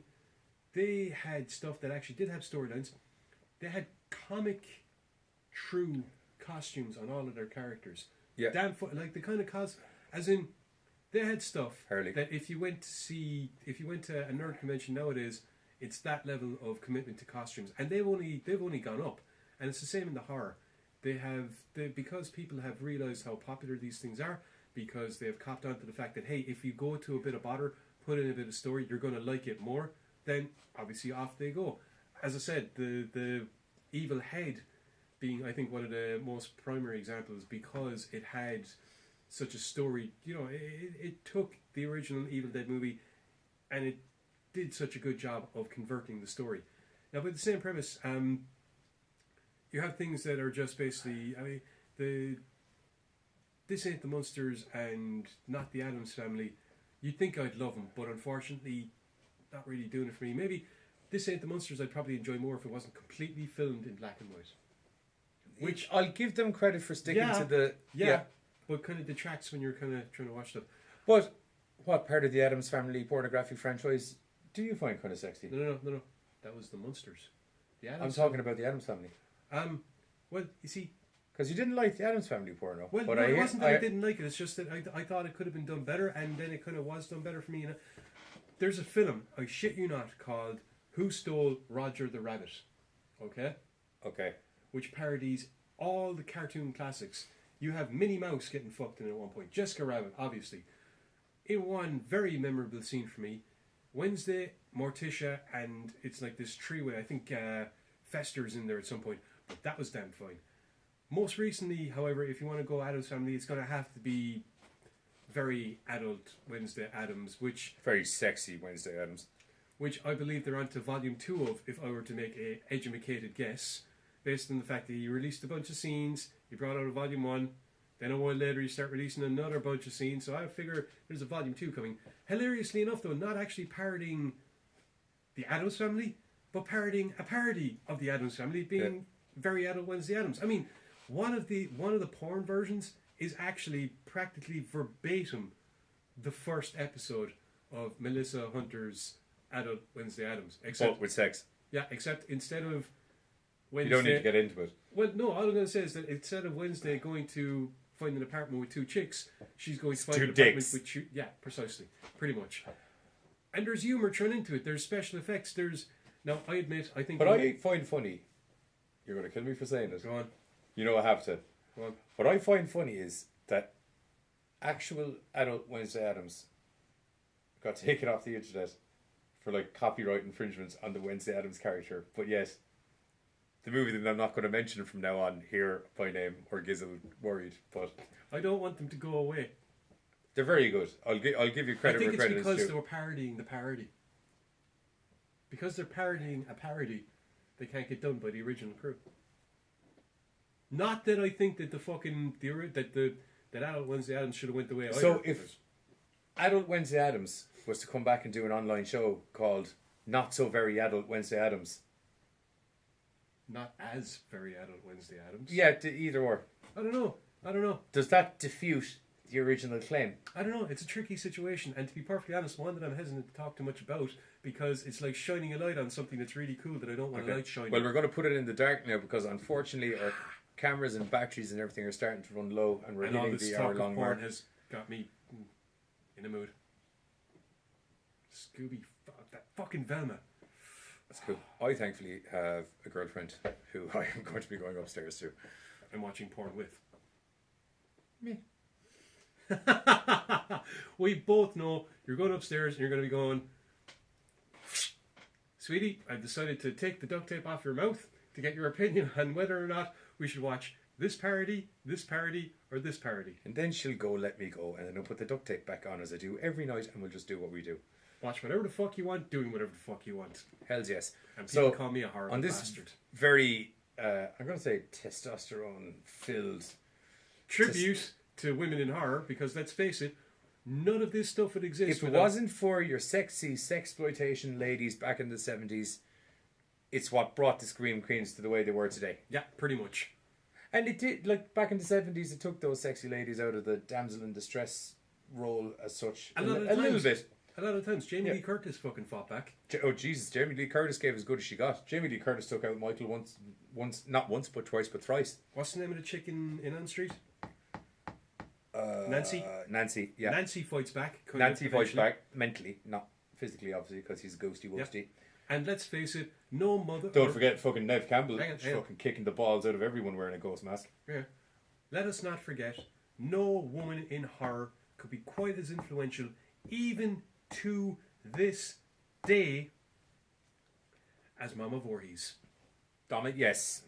they had stuff that actually did have storylines. They had comic true costumes on all of their characters. Yeah. The kind of as in, they had stuff Harley. That if you went to a nerd convention nowadays, it's that level of commitment to costumes, and they've only gone up. And it's the same in the horror. Because people have realised how popular these things are, because they have copped on to the fact that, hey, if you go to a bit of bother, put in a bit of story, you're going to like it more, then obviously off they go. As I said, the Evil Head being, I think, one of the most primary examples, because it had such a story. It took the original Evil Dead movie and it did such a good job of converting the story. Now, with the same premise, you have things that are just basically, This Ain't the Munsters and Not the Addams Family. You'd think I'd love them, but unfortunately, not really doing it for me. Maybe This Ain't the Munsters I'd probably enjoy more if it wasn't completely filmed in black and white. Which I'll give them credit for sticking to the... Yeah, but kind of detracts when you're kind of trying to watch stuff. But what part of the Addams Family pornographic franchise do you find kind of sexy? No. That was the Munsters. I'm talking about the Addams Family. Well, you see... Because you didn't like the Addams Family porno. Well, but no, it wasn't that I didn't like it. It's just that I thought it could have been done better, and then it kind of was done better for me. There's a film, I shit you not, called Who Stole Roger the Rabbit? Okay? Which parodies all the cartoon classics. You have Minnie Mouse getting fucked in at one point. Jessica Rabbit, obviously. In one very memorable scene for me, Wednesday, Morticia, and it's like this three-way. I think Fester's in there at some point. But that was damn fine. Most recently, however, if you want to go Addams Family, it's going to have to be very adult Wednesday Addams, which Very sexy Wednesday Addams. I believe they're onto volume 2 of, if I were to make a educated guess, based on the fact that he released a bunch of scenes, he brought out a volume 1, then a while later he started releasing another bunch of scenes, so I figure there's a volume 2 coming. Hilariously enough though, not actually parodying the Addams Family, but parodying a parody of the Addams Family, being very adult Wednesday Addams. I mean, one of the porn versions is actually practically verbatim the first episode of Melissa Hunter's Adult Wednesday Addams. Except with sex. Yeah, except instead of Wednesday... You don't need to get into it. Well, no, all I'm going to say is that instead of Wednesday going to find an apartment with 2 chicks, she's going to find an apartment with 2... Yeah, precisely. Pretty much. And there's humour thrown into it. There's special effects. There's... Now, I admit, I think... But I find funny... You're going to kill me for saying this. Go on. You know I have to. Go on. What I find funny is that actual adult Wednesday Addams got taken off the internet for like copyright infringements on the Wednesday Addams character. But yes, the movie that I'm not going to mention from now on here by name or Gizzle worried. But I don't want them to go away. They're very good. I'll give you credit I think where credit it's because is they due. were parodying the parody. Because they're parodying a parody, they can't get done by the original crew. Not that I think that that Adult Wednesday Addams should have went the way. So if Adult Wednesday Addams was to come back and do an online show called Not So Very Adult Wednesday Addams. Not as very adult Wednesday Addams. Yeah, either or. I don't know. Does that defute the original claim? I don't know. It's a tricky situation, and to be perfectly honest, one that I'm hesitant to talk too much about because it's like shining a light on something that's really cool that I don't want to light shining. Well, we're going to put it in the dark now because unfortunately our cameras and batteries and everything are starting to run low, and we're hitting the hour-long mark. Has got me in a mood. Scooby, that fucking Velma. That's cool. I thankfully have a girlfriend who I am going to be going upstairs to. And watching porn with. Me. We both know you're going upstairs and you're going to be going, sweetie, I've decided to take the duct tape off your mouth to get your opinion on whether or not we should watch this parody, or this parody. And then she'll go, let me go, and then I'll put the duct tape back on as I do every night, and we'll just do what we do. Watch whatever the fuck you want, doing whatever the fuck you want. Hells yes. And people call me a horrible on this bastard. Very, I'm going to say testosterone-filled tribute to women in horror, because let's face it, none of this stuff would exist. If it wasn't for your sexy sexploitation ladies back in the 70s, it's what brought the Scream Queens to the way they were today. Yeah, pretty much. And it did, like, back in the 70s, it took those sexy ladies out of the damsel in distress role as such. A little bit. A lot of times, Jamie Lee Curtis fucking fought back. Oh, Jesus, Jamie Lee Curtis gave as good as she got. Jamie Lee Curtis took out Michael not once, but twice, but thrice. What's the name of the chick in Ann Street? Nancy? Nancy, yeah. Nancy fights back. Nancy fights back, mentally, not physically, obviously, because he's a ghosty wosty. Yeah. And let's face it, no mother... Don't forget fucking Nev Campbell. Hang on. Fucking kicking the balls out of everyone wearing a ghost mask. Yeah. Let us not forget, no woman in horror could be quite as influential, even to this day, as Mama Voorhees. Damn it, yes.